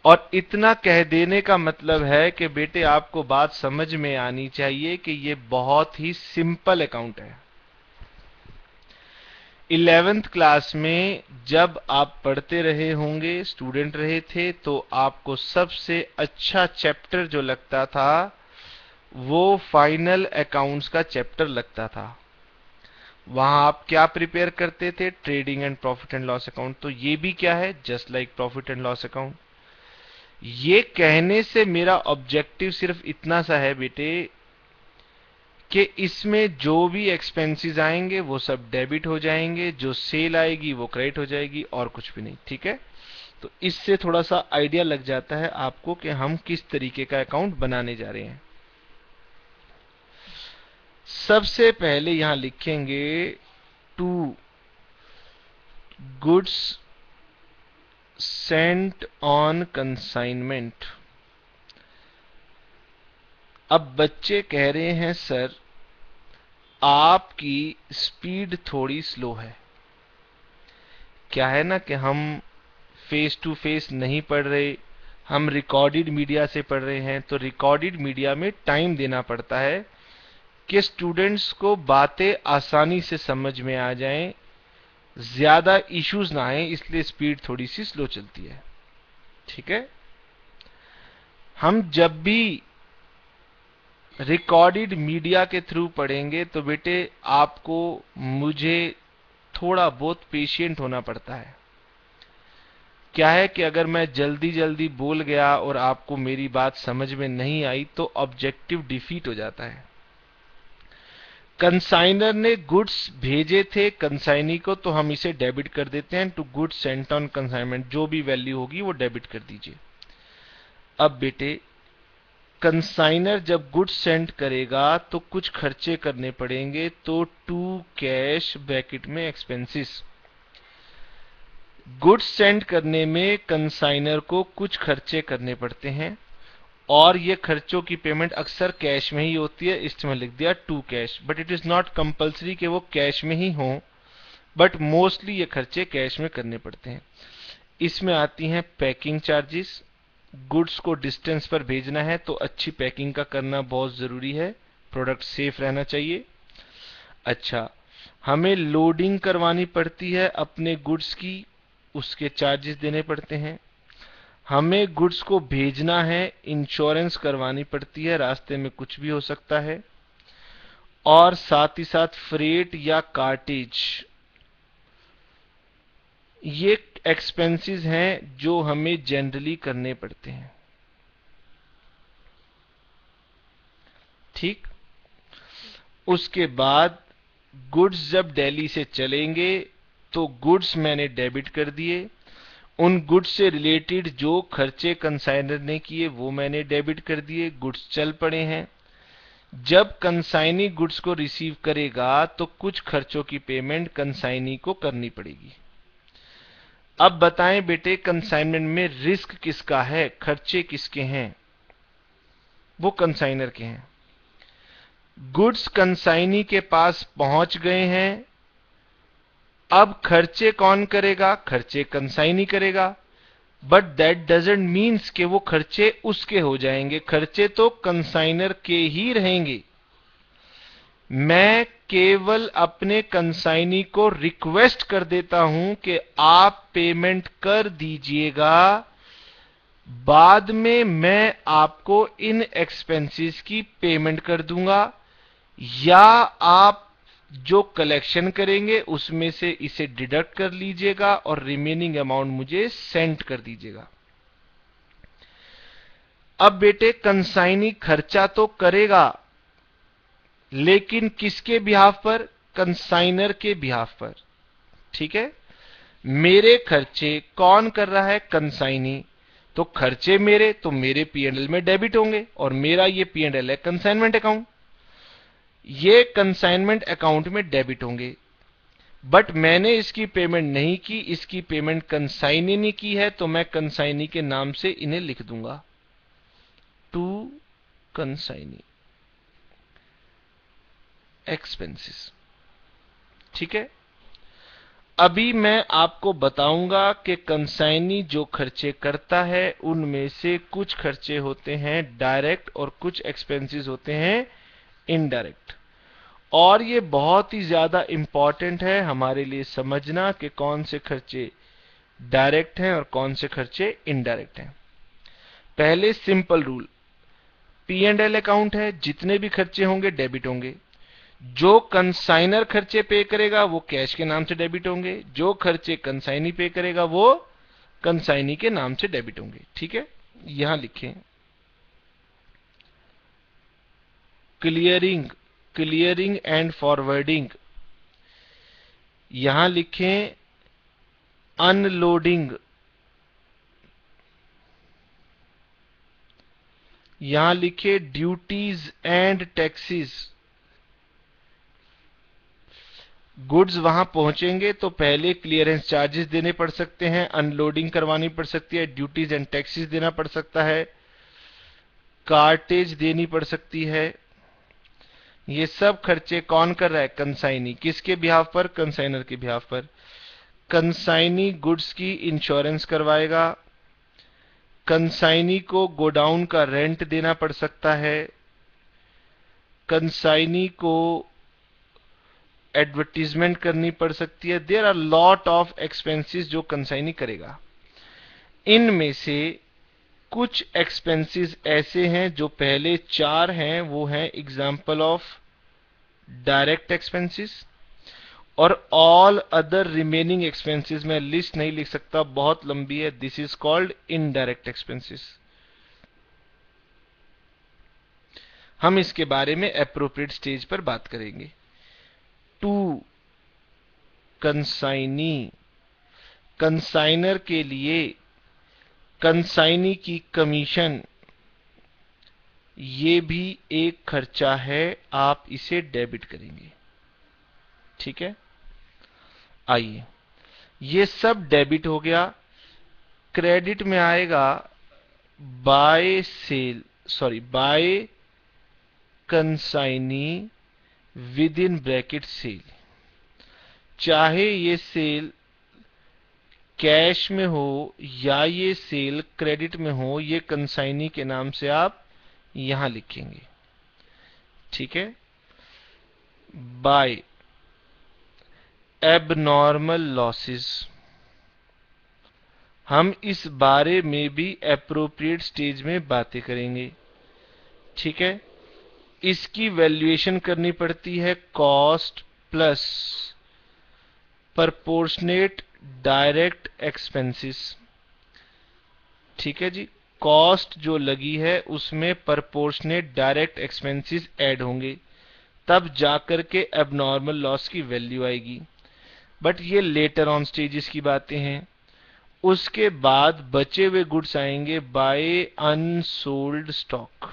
और इतना कह देने का मतलब है कि बेटे आपको बात समझ में आनी चाहिए कि ये बहुत ही सिंपल अकाउंट है। 11th क्लास में जब आप पढ़ते रहे होंगे, स्टूडेंट रहे थे, तो आपको सबसे अच्छा चैप्टर जो लगता था वो फाइनल अकाउंट्स का चैप्टर लगता था। वहां आप क्या प्रिपेयर करते थे? Trading and profit and loss account. तो ये भी क्या है? Just like profit and loss account. ये कहने से मेरा ऑब्जेक्टिव सिर्फ इतना सा है बेटे कि इसमें जो भी एक्सपेंसेस आएंगे वो सब डेबिट हो जाएंगे, जो सेल आएगी वो क्रेडिट हो जाएगी, और कुछ भी नहीं। ठीक है, तो इससे थोड़ा सा आइडिया लग जाता है आपको कि हम किस तरीके का अकाउंट बनाने जा रहे हैं। सबसे पहले यहां लिखेंगे to goods sent on consignment. अब बच्चे कह रहे हैं सर आपकी स्पीड थोड़ी स्लो है। क्या है ना कि हम फेस टू फेस नहीं पढ़ रहे, हम रिकॉर्डेड मीडिया से पढ़ रहे हैं, तो रिकॉर्डेड मीडिया में टाइम देना पड़ता है कि स्टूडेंट्स को बातें आसानी से समझ में आ जाएं, ज्यादा इश्यूज ना आए, इसलिए स्पीड थोड़ी सी स्लो चलती है। ठीक है, हम जब भी रिकॉर्डेड मीडिया के थ्रू पढ़ेंगे तो बेटे आपको मुझे थोड़ा बहुत पेशेंट होना पड़ता है। क्या है कि अगर मैं जल्दी जल्दी बोल गया और आपको मेरी बात समझ में नहीं आई तो ऑब्जेक्टिव डिफीट हो जाता है। कंसाइनर ने गुड्स भेजे थे कंसाइनी को, तो हम इसे डेबिट कर देते हैं। To goods sent on consignment, जो भी वैल्यू होगी वो डेबिट कर दीजिए। अब बेटे कंसाइनर जब गुड्स सेंड करेगा तो कुछ खर्चे करने पड़ेंगे, तो टू कैश ब्रैकेट में एक्सपेंसेस। गुड्स सेंड करने में कंसाइनर को कुछ खर्चे करने पड़ते हैं और ये खर्चों की पेमेंट अक्सर कैश में ही होती है, इसमें लिख दिया to cash. But it is not compulsory कि वो कैश में ही हो, बट मोस्टली ये खर्चे कैश में करने पड़ते हैं। इसमें आती हैं पैकिंग चार्जेस। गुड्स को डिस्टेंस पर भेजना है तो अच्छी पैकिंग का करना बहुत जरूरी है, प्रोडक्ट सेफ रहना चाहिए। अच्छा, हमें लोडिंग करवानी पड़ती है अपने गुड्स की, उसके चार्जेस देने पड़ते हैं। हमें गुड्स को भेजना है, इंश्योरेंस करवानी पड़ती है, रास्ते में कुछ भी हो सकता है। और साथ ही साथ फ्रेट या कार्टेज, ये एक्सपेंसेस हैं जो हमें जनरली करने पड़ते हैं। ठीक, उसके बाद गुड्स जब दिल्ली से चलेंगे तो गुड्स मैंने डेबिट कर दिए। उन गुड्स से रिलेटेड जो खर्चे कंसाइनर ने किए वो मैंने डेबिट कर दिए, गुड्स चल पड़े हैं। जब कंसाइनी गुड्स को रिसीव करेगा तो कुछ खर्चों की पेमेंट कंसाइनी को करनी पड़ेगी। अब बताएं बेटे कंसाइनमेंट में रिस्क किसका है, खर्चे किसके हैं? वो कंसाइनर के हैं। गुड्स कंसाइनी के पास पहुंच गए हैं, अब खर्चे कौन करेगा? खर्चे कंसाइनी करेगा। बट दैट डजंट मीन्स कि वो खर्चे उसके हो जाएंगे, खर्चे तो कंसाइनर के ही रहेंगे। मैं केवल अपने कंसाइनी को रिक्वेस्ट कर देता हूं कि आप पेमेंट कर दीजिएगा, बाद में मैं आपको इन एक्सपेंसेस की पेमेंट कर दूंगा, या आप जो कलेक्शन करेंगे उसमें से इसे डिडक्ट कर लीजिएगा और रिमेनिंग अमाउंट मुझे सेंड कर दीजिएगा। अब बेटे कंसाइनी खर्चा तो करेगा, लेकिन किसके बिहाफ पर? कंसाइनर के बिहाफ पर। ठीक है, मेरे खर्चे कौन कर रहा है? कंसाइनी। तो खर्चे मेरे, तो मेरे पीएनएल में डेबिट होंगे, और मेरा ये पीएनएल है कंसाइनमेंट अकाउंट, ये कंसाइनमेंट अकाउंट में डेबिट होंगे। बट मैंने इसकी पेमेंट नहीं की, इसकी पेमेंट कंसाइनी ने की है, तो मैं कंसाइनी के नाम से इन्हें लिख दूंगा, टू कंसाइनी एक्सपेंसेस। ठीक है, अभी मैं आपको बताऊंगा कि कंसाइनी जो खर्चे करता है उनमें से कुछ खर्चे होते हैं डायरेक्ट और कुछ एक्सपेंसेस होते हैं इनडायरेक्ट। और ये बहुत ही ज्यादा इंपॉर्टेंट है हमारे लिए समझना कि कौन से खर्चे डायरेक्ट हैं और कौन से खर्चे इनडायरेक्ट हैं। पहले simple rule, P and L account है, जितने भी खर्चे होंगे डेबिट होंगे। जो कंसाइनर खर्चे पे करेगा वो कैश के नाम से डेबिट होंगे, जो खर्चे कंसाइनी पे करेगा वो कंसाइनी के नाम से डेबिट होंगे। ठीक है, यहां लिखें क्लियरिंग, क्लियरिंग एंड फॉरवर्डिंग, यहां लिखें अनलोडिंग, यहां लिखे ड्यूटीज एंड टैक्सेस। गुड्स वहां पहुंचेंगे तो पहले क्लियरेंस चार्जेस देने पड़ सकते हैं, अनलोडिंग करवानी पड़ सकती है, ड्यूटीज एंड टैक्सेस देना पड़ सकता है, कार्टेज देनी पड़ सकती है। ये सब खर्चे कौन कर रहा है? कंसाइनी। किसके बिहाफ पर? कंसाइनर के बिहाफ पर। कंसाइनी गुड्स की इंश्योरेंस करवाएगा, कंसाइनी को गोडाउन का रेंट देना पड़ सकता है, कंसाइनी को एडवर्टीजमेंट करनी पड़ सकती है। There are lot of expenses जो कंसाइनी करेगा। इनमें से कुछ एक्सपेंसेस ऐसे हैं जो पहले चार हैं, वो हैं एग्जाम्पल ऑफ डायरेक्ट एक्सपेंसेस, और ऑल अदर रिमेनिंग एक्सपेंसेस मैं लिस्ट नहीं लिख सकता, बहुत लंबी है। This is called indirect expenses. हम इसके बारे में एप्रोप्रिएट स्टेज पर बात करेंगे। टू कंसाइनी, कंसाइनर के लिए कंसाइनी की कमीशन, ये भी एक खर्चा है, आप इसे डेबिट करेंगे। ठीक है, आइए, ये सब डेबिट हो गया। क्रेडिट में आएगा by sale, sorry by consignee with in bracket sale. चाहे ये सेल कैश में हो या ये सेल क्रेडिट में हो, ये कंसाइनी के नाम से आप यहां लिखेंगे। ठीक है, बाय एबनॉर्मल लॉसेस, हम इस बारे में भी एप्रोप्रिएट स्टेज में बातें करेंगे। ठीक है, इसकी वैल्यूएशन करनी पड़ती है cost plus proportionate direct expenses. ठीक है जी, कॉस्ट जो लगी है उसमें प्रपोर्शनेट डायरेक्ट एक्सपेंसेस ऐड होंगे, तब जाकर के एबनॉर्मल लॉस की वैल्यू आएगी। बट ये लेटर ऑन स्टेजेस की बातें हैं। उसके बाद बचे हुए गुड्स आएंगे by unsold stock.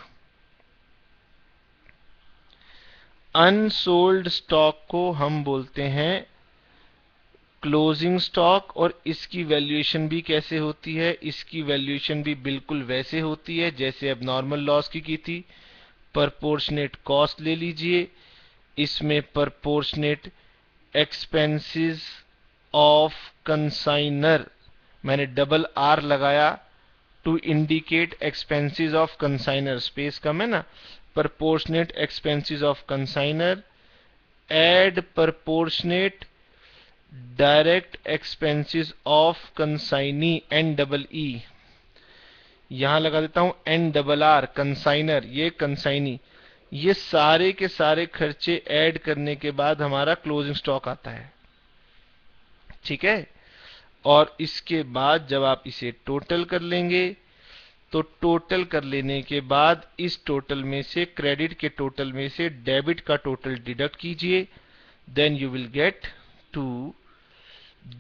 Unsold stock को हम बोलते हैं क्लोजिंग स्टॉक, और इसकी वैल्यूएशन भी कैसे होती है? इसकी वैल्यूएशन भी बिल्कुल वैसे होती है जैसे एबनॉर्मल लॉस की थी। प्रपोर्शनेट कॉस्ट ले लीजिए, इसमें प्रपोर्शनेट एक्सपेंसेस ऑफ कंसाइनर, मैंने डबल आर लगाया to indicate expenses of consignor, space कम है ना। Proportionate expenses of consignor add proportionate direct expenses of consignee, N double E, यहां लगा देता हूं एन डबल आर, कंसाइनर ये कंसाइनी। ये सारे के सारे खर्चे ऐड करने के बाद हमारा क्लोजिंग स्टॉक आता है। ठीक है, और इसके बाद जब आप इसे टोटल कर लेंगे, तो टोटल कर लेने के बाद इस टोटल में से, क्रेडिट के टोटल में से डेबिट का टोटल डिडक्ट कीजिए, then you will get to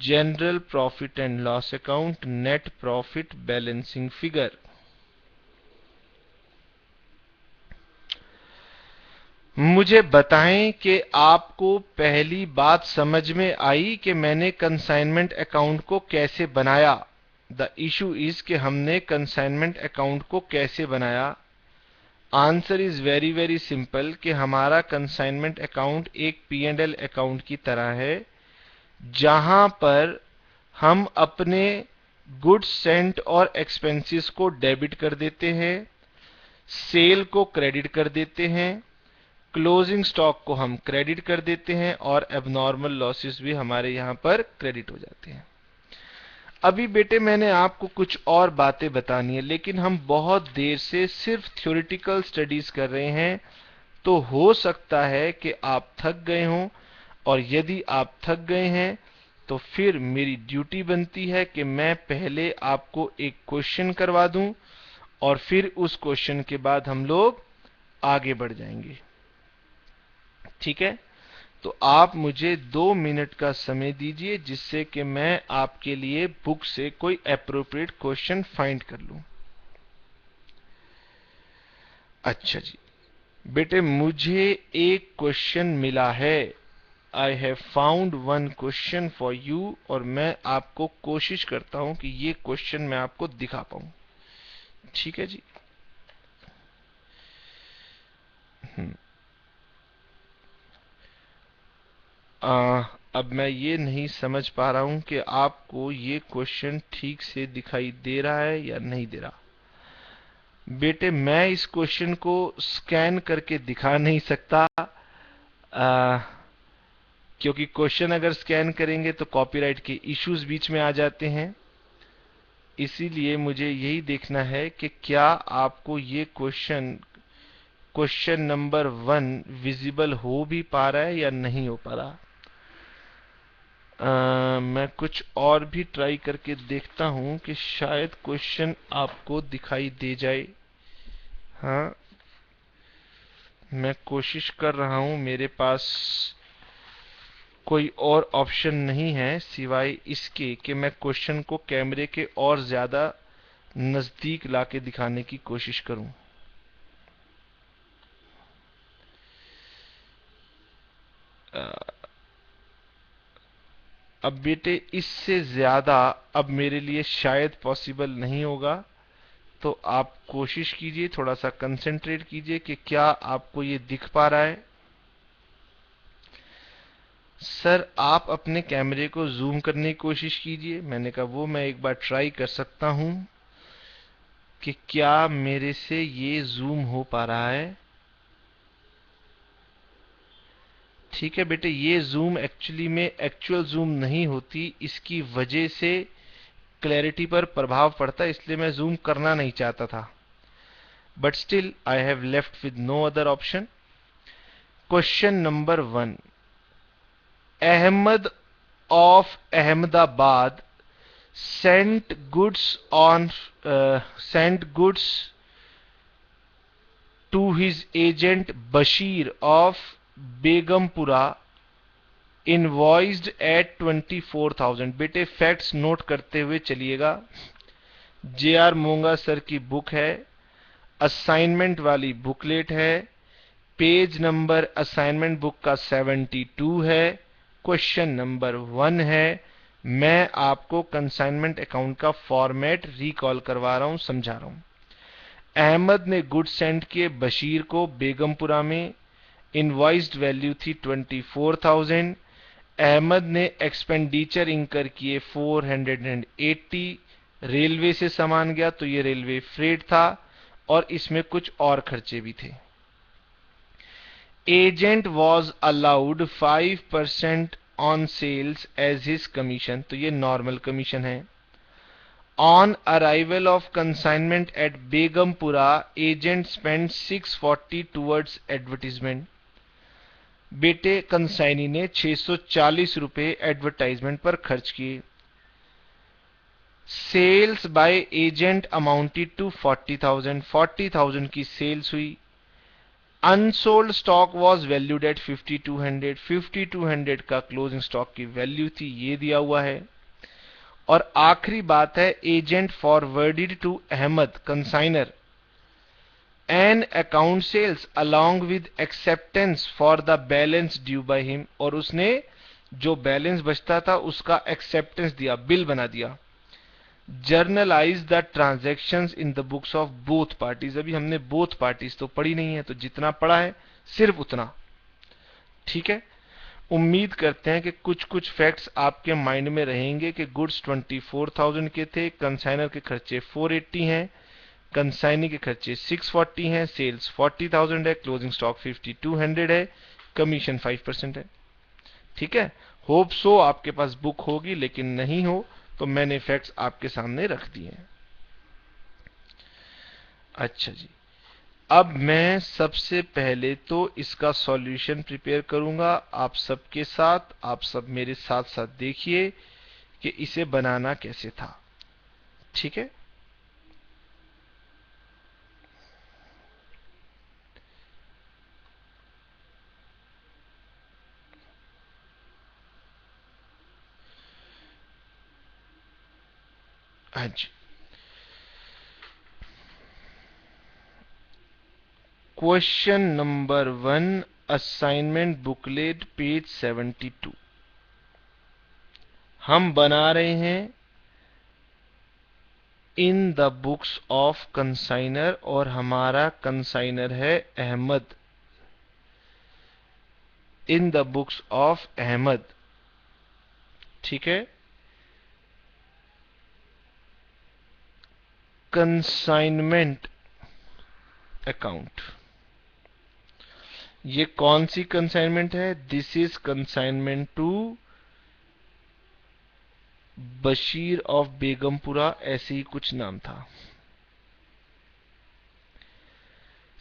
general profit and loss account net profit balancing figure. मुझे बताएं कि आपको पहली बात समझ में आई कि मैंने कंसाइनमेंट अकाउंट को कैसे बनाया। द इशू इज कि हमने कंसाइनमेंट अकाउंट को कैसे बनाया। Answer is very very simple कि हमारा कंसाइनमेंट अकाउंट एक P&L अकाउंट की तरह है, जहां पर हम अपने गुड्स सेंट और एक्सपेंसेस को डेबिट कर देते हैं, सेल को क्रेडिट कर देते हैं, क्लोजिंग स्टॉक को हम क्रेडिट कर देते हैं, और एबनॉर्मल लॉसेस भी हमारे यहां पर क्रेडिट हो जाते हैं। अभी बेटे मैंने आपको कुछ और बातें बतानी है, लेकिन हम बहुत देर से सिर्फ थ्योरेटिकल स्टडीज कर रहे हैं, तो हो सकता है कि आप थक गए हों, और यदि आप थक गए हैं तो फिर मेरी ड्यूटी बनती है कि मैं पहले आपको एक क्वेश्चन करवा दूं, और फिर उस क्वेश्चन के बाद हम लोग आगे बढ़ जाएंगे। ठीक है, तो आप मुझे 2 मिनट का समय दीजिए, जिससे कि मैं आपके लिए बुक से कोई एप्रोप्रिएट क्वेश्चन फाइंड कर लूं। अच्छा जी बेटे, मुझे एक क्वेश्चन मिला है। I have found one question for you, और मैं आपको कोशिश करता हूं कि ये क्वेश्चन मैं आपको दिखा पाऊं। ठीक है जी। अब मैं ये नहीं समझ पा रहा हूं कि आपको ये क्वेश्चन ठीक से दिखाई दे रहा है या नहीं दे रहा। बेटे मैं इस क्वेश्चन को स्कैन करके दिखा नहीं सकता। क्योंकि क्वेश्चन अगर स्कैन करेंगे तो कॉपीराइट के इश्यूज बीच में आ जाते हैं। इसीलिए मुझे यही देखना है कि क्या आपको ये क्वेश्चन नंबर 1 विजिबल हो भी पा रहा है या नहीं हो पा रहा। मैं कुछ और भी ट्राई करके देखता हूं कि शायद क्वेश्चन आपको दिखाई दे जाए। हाँ, मैं कोशिश कर रहा हूं। मेरे पास कोई और ऑप्शन नहीं है सिवाय इसके कि मैं क्वेश्चन को कैमरे के और ज्यादा नजदीक लाके दिखाने की कोशिश करूं। अब बेटे इससे ज्यादा अब मेरे लिए शायद पॉसिबल नहीं होगा, तो आप कोशिश कीजिए, थोड़ा सा कंसंट्रेट कीजिए कि क्या आपको ये दिख पा रहा है। सर आप अपने कैमरे को जूम करने की कोशिश कीजिए। मैंने कहा वो मैं एक बार ट्राई कर सकता हूं कि क्या मेरे से ये जूम हो पा रहा है। ठीक है बेटे, ये जूम एक्चुअली में एक्चुअल जूम नहीं होती, इसकी वजह से क्लैरिटी पर प्रभाव पड़ता है, इसलिए मैं जूम करना नहीं चाहता था। But still I have left with no other option. Question number 1, Ahmed of Ahmedabad sent goods on sent goods to his agent Bashir of Begumpura invoiced at 24,000। बेटे फैक्ट्स नोट करते हुए चलिएगा। जे आर मोंगा सर की book है, assignment वाली booklet है, page number assignment book का 72 है, क्वेश्चन नंबर 1 है। मैं आपको कंसाइनमेंट अकाउंट का फॉर्मेट रिकॉल करवा रहा हूं, समझा रहा हूं। अहमद ने गुड सेंड किए बशीर को बेगमपुरा में, इनवॉइस्ड वैल्यू थी 24,000। अहमद ने एक्सपेंडिचर इंकर किए 480। रेलवे से सामान गया तो ये रेलवे फ्रेट था और इसमें कुछ और खर्चे भी थे। Agent was allowed 5% on sales as his commission, तो ये नॉर्मल कमीशन है। On arrival of consignment at Begumpura agent spend 640 towards advertisement. बेटे कंसाइनी ने 640 रुपए एडवर्टाइजमेंट पर खर्च किए। Sales by agent amounted to 40,000 की सेल्स हुई। Unsold stock was valued at 5200 का क्लोजिंग स्टॉक की वैल्यू थी, ये दिया हुआ है। और आखिरी बात है, agent forwarded to Ahmed consignor an account sales along with acceptance for the balance due by him, और उसने जो बैलेंस बचता था उसका एक्सेप्टेंस दिया, बिल बना दिया। Generalized the transactions in the books of both parties. अभी हमने बोथ पार्टीज तो पढ़ी नहीं है, तो जितना पढ़ा है सिर्फ उतना। ठीक है, उम्मीद करते हैं कि कुछ कुछ फैक्ट्स आपके माइंड में रहेंगे कि गुड्स 24,000 के थे, कंसाइनर के खर्चे 480 हैं, कंसाइनी के खर्चे 640 हैं, सेल्स 40,000 है, क्लोजिंग स्टॉक 5200 है, कमीशन 5% है। ठीक है, होप सो आपके पास बुक होगी, लेकिन नहीं हो तो मैंने फैक्ट्स आपके सामने रख दिए हैं। अच्छा जी, अब मैं सबसे पहले तो इसका सॉल्यूशन प्रिपेयर करूंगा आप सबके साथ। आप सब मेरे साथ साथ देखिए कि इसे बनाना कैसे था। ठीक है, हाँ जी। Question number 1, assignment booklet page 72। हम बना रहे हैं in the books of consignor, और हमारा कंसाइनर है Ahmed. In the books of Ahmed, ठीक है। कंसाइनमेंट अकाउंट, ये कौन सी कंसाइनमेंट है? This is consignment to Bashir of Begumpura, ऐसे ही कुछ नाम था।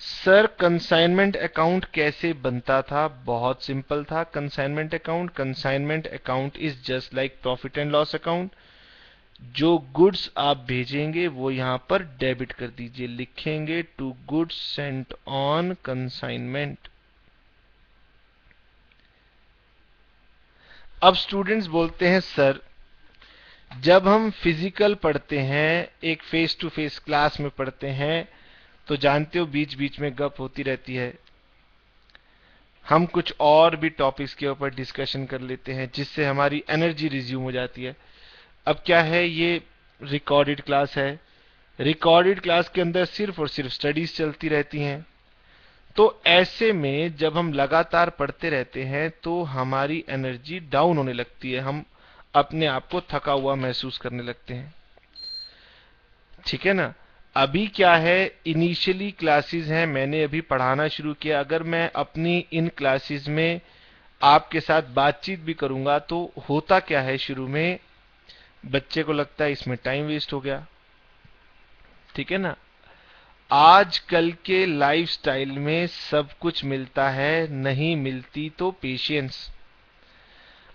सर कंसाइनमेंट अकाउंट कैसे बनता था? बहुत सिंपल था consignment account. Consignment account is just like profit and loss account. जो गुड्स आप भेजेंगे वो यहां पर डेबिट कर दीजिए, लिखेंगे to goods sent on consignment. अब स्टूडेंट्स बोलते हैं सर, जब हम फिजिकल पढ़ते हैं, एक फेस टू फेस क्लास में पढ़ते हैं, तो जानते हो बीच बीच में गप होती रहती है, हम कुछ और भी टॉपिक्स के ऊपर डिस्कशन कर लेते हैं जिससे हमारी एनर्जी रिज्यूम हो जाती है। अब क्या है, ये रिकॉर्डेड क्लास है, रिकॉर्डेड क्लास के अंदर सिर्फ और सिर्फ स्टडीज चलती रहती हैं। तो ऐसे में जब हम लगातार पढ़ते रहते हैं तो हमारी एनर्जी डाउन होने लगती है, हम अपने आप को थका हुआ महसूस करने लगते हैं। ठीक है ना? अभी क्या है, इनिशियली क्लासेस हैं, मैंने अभी पढ़ाना शुरू किया। अगर मैं अपनी इन क्लासेस में आपके साथ बातचीत भी करूंगा तो होता क्या है, शुरू में बच्चे को लगता है इसमें टाइम वेस्ट हो गया। ठीक है ना? आजकल के लाइफस्टाइल में सब कुछ मिलता है, नहीं मिलती तो पेशेंस।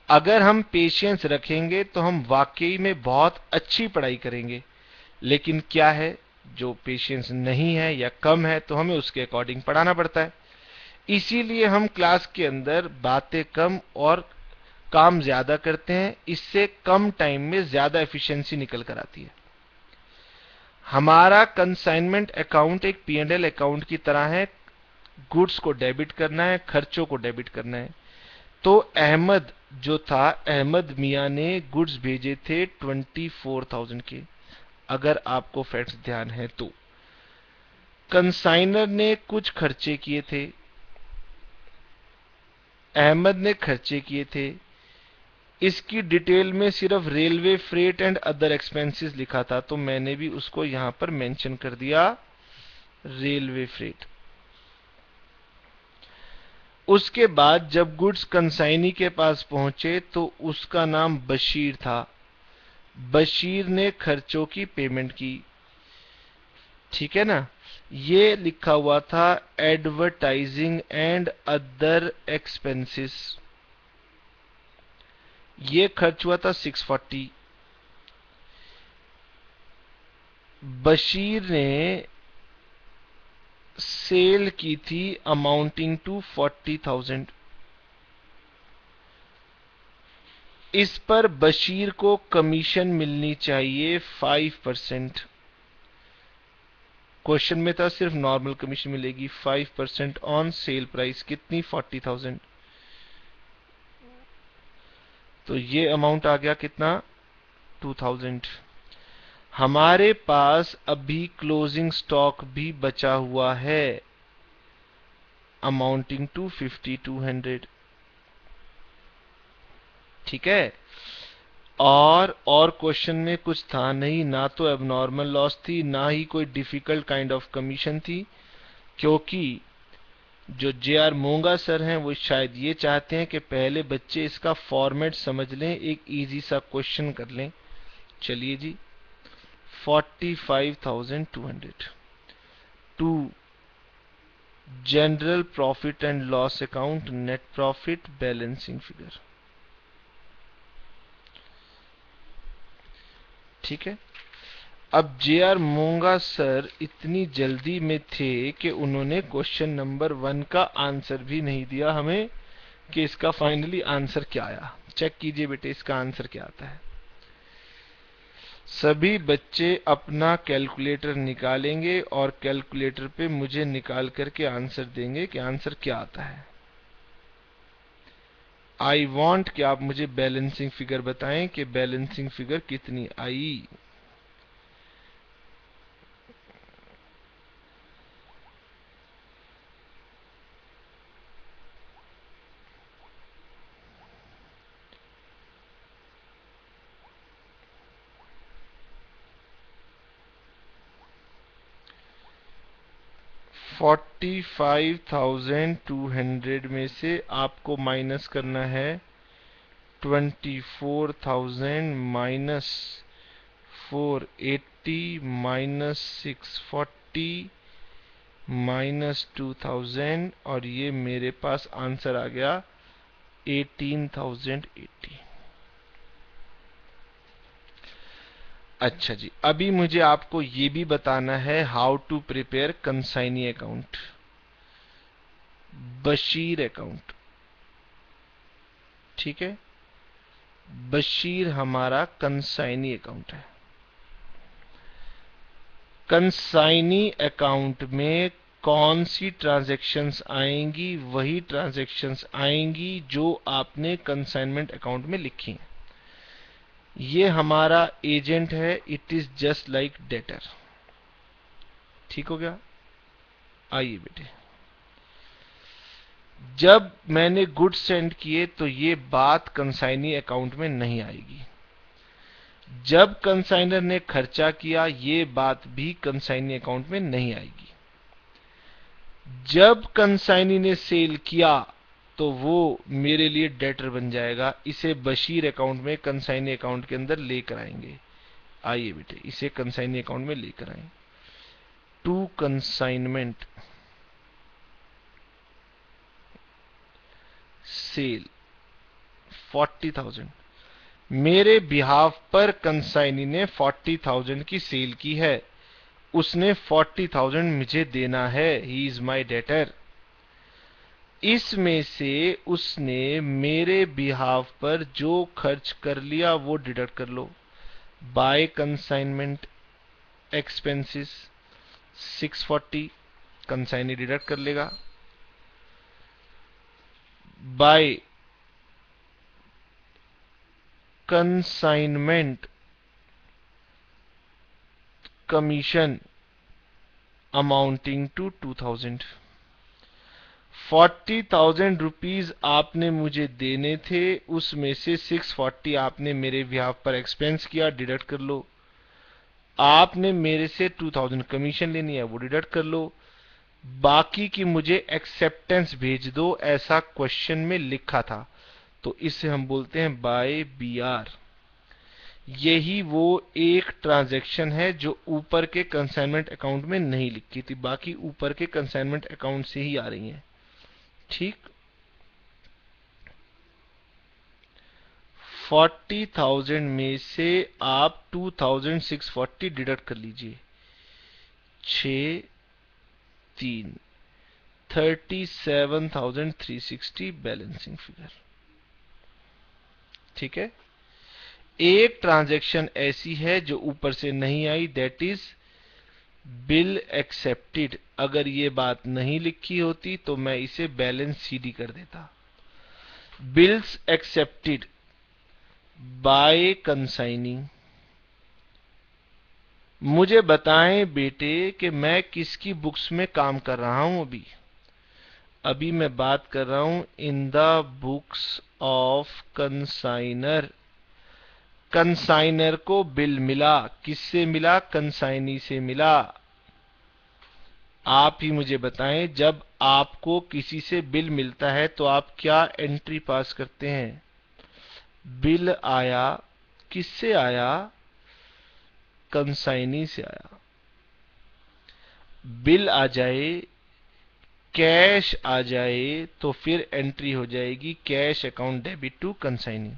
अगर हम पेशेंस रखेंगे तो हम वाकई में बहुत अच्छी पढ़ाई करेंगे। लेकिन क्या है, जो पेशेंस नहीं है या कम है तो हमें उसके अकॉर्डिंग पढ़ाना पड़ता है। इसीलिए हम क्लास के अंदर बातें कम और काम ज्यादा करते हैं, इससे कम टाइम में ज्यादा एफिशिएंसी निकल कर आती है। हमारा कंसाइनमेंट अकाउंट एक P&L अकाउंट की तरह है, गुड्स को डेबिट करना है, खर्चों को डेबिट करना है। तो अहमद जो था, अहमद मियां ने गुड्स भेजे थे 24,000 के, अगर आपको फैक्ट्स ध्यान है तो। कंसाइनर ने कुछ खर्चे किए थे, अहमद ने खर्चे किए थे। इसकी डिटेल में सिर्फ railway freight and other expenses लिखा था, तो मैंने भी उसको यहां पर मेंशन कर दिया, रेलवे फ्रेट। उसके बाद जब गुड्स कंसाइनी के पास पहुंचे तो उसका नाम बशीर था, बशीर ने खर्चों की पेमेंट की। ठीक है ना? ये लिखा हुआ था एडवर्टाइजिंग एंड अदर एक्सपेंसेस, ये खर्च हुआ था 640। बशीर ने सेल की थी अमाउंटिंग टू 40,000। इस पर बशीर को कमीशन मिलनी चाहिए 5%। क्वेश्चन में था सिर्फ नॉर्मल कमीशन मिलेगी 5% ऑन सेल प्राइस, कितनी? 40,000। तो ये अमाउंट आ गया कितना? 2,000। हमारे पास अभी क्लोजिंग स्टॉक भी बचा हुआ है अमाउंटिंग टू 5,200। ठीक है? और क्वेश्चन में कुछ था नहीं, ना तो एबनॉर्मल लॉस थी, ना ही कोई डिफिकल्ट काइंड ऑफ कमीशन थी, क्योंकि जो J.R. मोंगा सर हैं वो शायद ये चाहते हैं कि पहले बच्चे इसका फॉर्मेट समझ लें, एक इजी सा क्वेश्चन कर लें। चलिए जी, 45,200 to general profit and loss account, net profit, balancing figure. ठीक है? अब J.R. मोंगा सर इतनी जल्दी में थे कि उन्होंने क्वेश्चन नंबर 1 का आंसर भी नहीं दिया हमें कि इसका फाइनली आंसर क्या आया। चेक कीजिए बेटे, इसका आंसर क्या आता है। सभी बच्चे अपना कैलकुलेटर निकालेंगे और कैलकुलेटर पे मुझे निकाल करके आंसर देंगे कि आंसर क्या आता है। आई वांट कि आप मुझे बैलेंसिंग फिगर बताएं कि बैलेंसिंग फिगर कितनी आई। 45,200 में से आपको माइनस करना है 24,000 माइनस 480 माइनस 640 माइनस 2000, और ये मेरे पास आंसर आ गया 18,080। अच्छा जी, अभी मुझे आपको ये भी बताना है how to prepare consignee account, Bashir account. ठीक है, बशीर हमारा कंसाइनी अकाउंट है। कंसाइनी अकाउंट में कौन सी ट्रांजैक्शंस आएंगी? वही ट्रांजैक्शंस आएंगी जो आपने कंसाइनमेंट अकाउंट में लिखी हैं। ये हमारा एजेंट है, it is just like debtor. ठीक हो गया? आइए बेटे, जब मैंने गुड्स सेंड किए तो ये बात कंसाइनी अकाउंट में नहीं आएगी। जब कंसाइनर ने खर्चा किया, ये बात भी कंसाइनी अकाउंट में नहीं आएगी। जब कंसाइनी ने सेल किया तो वो मेरे लिए डेटर बन जाएगा। इसे बशीर अकाउंट में, कंसाइनी अकाउंट के अंदर लेकर आएंगे। आइए बेटे, इसे कंसाइनी अकाउंट में लेकर आए। टू कंसाइनमेंट सेल 40,000, मेरे बिहाफ पर कंसाइनी ने 40,000 की सेल की है। उसने 40,000 मुझे देना है, ही इज माई डेटर। इसमें से उसने मेरे बिहाफ पर जो खर्च कर लिया वो डिडक्ट कर लो। By consignment expenses 640, consignee deduct कर लेगा। By consignment commission amounting to 2000, 40,000 rupees आपने मुझे देने थे, उसमें से 640 आपने मेरे बिहाफ पर एक्सपेंस किया, डिडक्ट कर लो। आपने मेरे से 2000 कमीशन लेनी है, वो डिडक्ट कर लो। बाकी की मुझे एक्सेप्टेंस भेज दो, ऐसा क्वेश्चन में लिखा था, तो इसे हम बोलते हैं बाय बीआर। यही वो एक ट्रांजैक्शन है जो ऊपर के कंसाइनमेंट अकाउंट में नहीं लिखी थी, बाकी ऊपर के कंसाइनमेंट अकाउंट से ही आ रही हैं। ठीक, 40,000 में से आप 2,640 डिडक्ट कर लीजिए। 6 3 37,360 बैलेंसिंग फिगर। ठीक है, एक ट्रांजैक्शन ऐसी है जो ऊपर से नहीं आई, दैट इज बिल एक्सेप्टेड। अगर ये बात नहीं लिखी होती तो मैं इसे बैलेंस सीडी कर देता। Bills accepted by consigning. मुझे बताएं बेटे कि मैं किसकी बुक्स में काम कर रहा हूं। अभी मैं बात कर रहा हूं in the books of consignor. Consignor को बिल मिला, किससे मिला? कंसाइनी से मिला। आप ही मुझे बताएं, जब आपको किसी से बिल मिलता है तो आप क्या एंट्री पास करते हैं? बिल आया, किससे आया? कंसाइनी से आया। बिल आ जाए, कैश आ जाए, तो फिर एंट्री हो जाएगी cash account debit to consignee.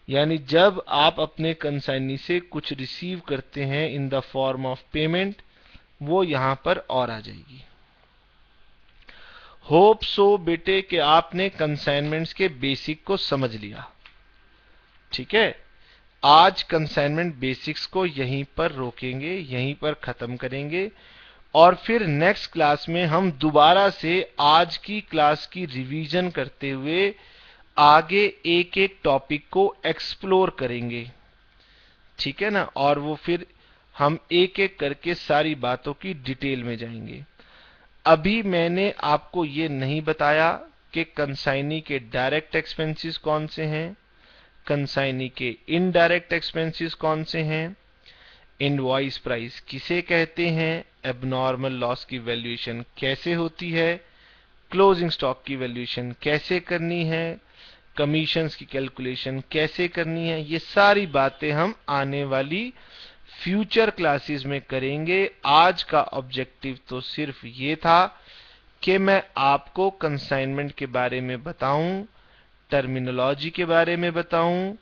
यानी जब आप अपने कंसाइनी से कुछ रिसीव करते हैं in the form of payment, वो यहां पर और आ जाएगी। होप सो बेटे कि आपने कंसाइनमेंट्स के बेसिक को समझ लिया। ठीक है, आज कंसाइनमेंट बेसिक्स को यहीं पर रोकेंगे, यहीं पर खत्म करेंगे, और फिर नेक्स्ट क्लास में हम दोबारा से आज की क्लास की रिवीजन करते हुए आगे एक एक टॉपिक को एक्सप्लोर करेंगे। ठीक है ना, और वो फिर हम एक एक करके सारी बातों की डिटेल में जाएंगे। अभी मैंने आपको ये नहीं बताया कि कंसाइनी के डायरेक्ट एक्सपेंसेस कौन से हैं, कंसाइनी के इनडायरेक्ट एक्सपेंसेस कौन से हैं, इनवॉइस प्राइस किसे कहते हैं, एबनॉर्मल लॉस की वैल्यूएशन कैसे होती है, क्लोजिंग स्टॉक की वैल्यूएशन कैसे करनी है, कमीशंस की कैलकुलेशन कैसे करनी है, ये सारी बातें हम आने वाली फ्यूचर क्लासेस में करेंगे। आज का ऑब्जेक्टिव तो सिर्फ ये था कि मैं आपको कंसाइनमेंट के बारे में बताऊं, टर्मिनोलॉजी के बारे में बताऊं,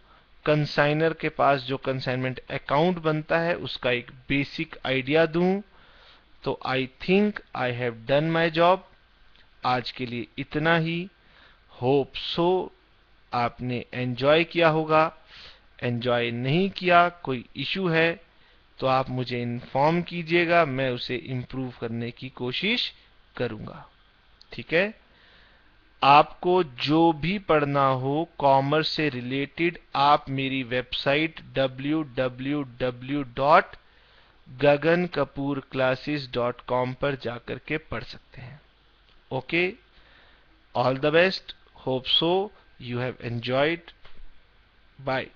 कंसाइनर के पास जो कंसाइनमेंट अकाउंट बनता है उसका एक बेसिक आइडिया दूं। तो I think I have done my job. आज के लिए इतना ही। होप सो आपने एंजॉय किया होगा। एंजॉय नहीं किया, कोई इशू है तो आप मुझे इन्फॉर्म कीजिएगा, मैं उसे इम्प्रूव करने की कोशिश करूंगा। ठीक है। आपको जो भी पढ़ना हो कॉमर्स से रिलेटेड, आप मेरी वेबसाइट www.gagankapoorclasses.com पर जाकर के पढ़ सकते हैं। Okay, all the best. Hope so you have enjoyed. Bye.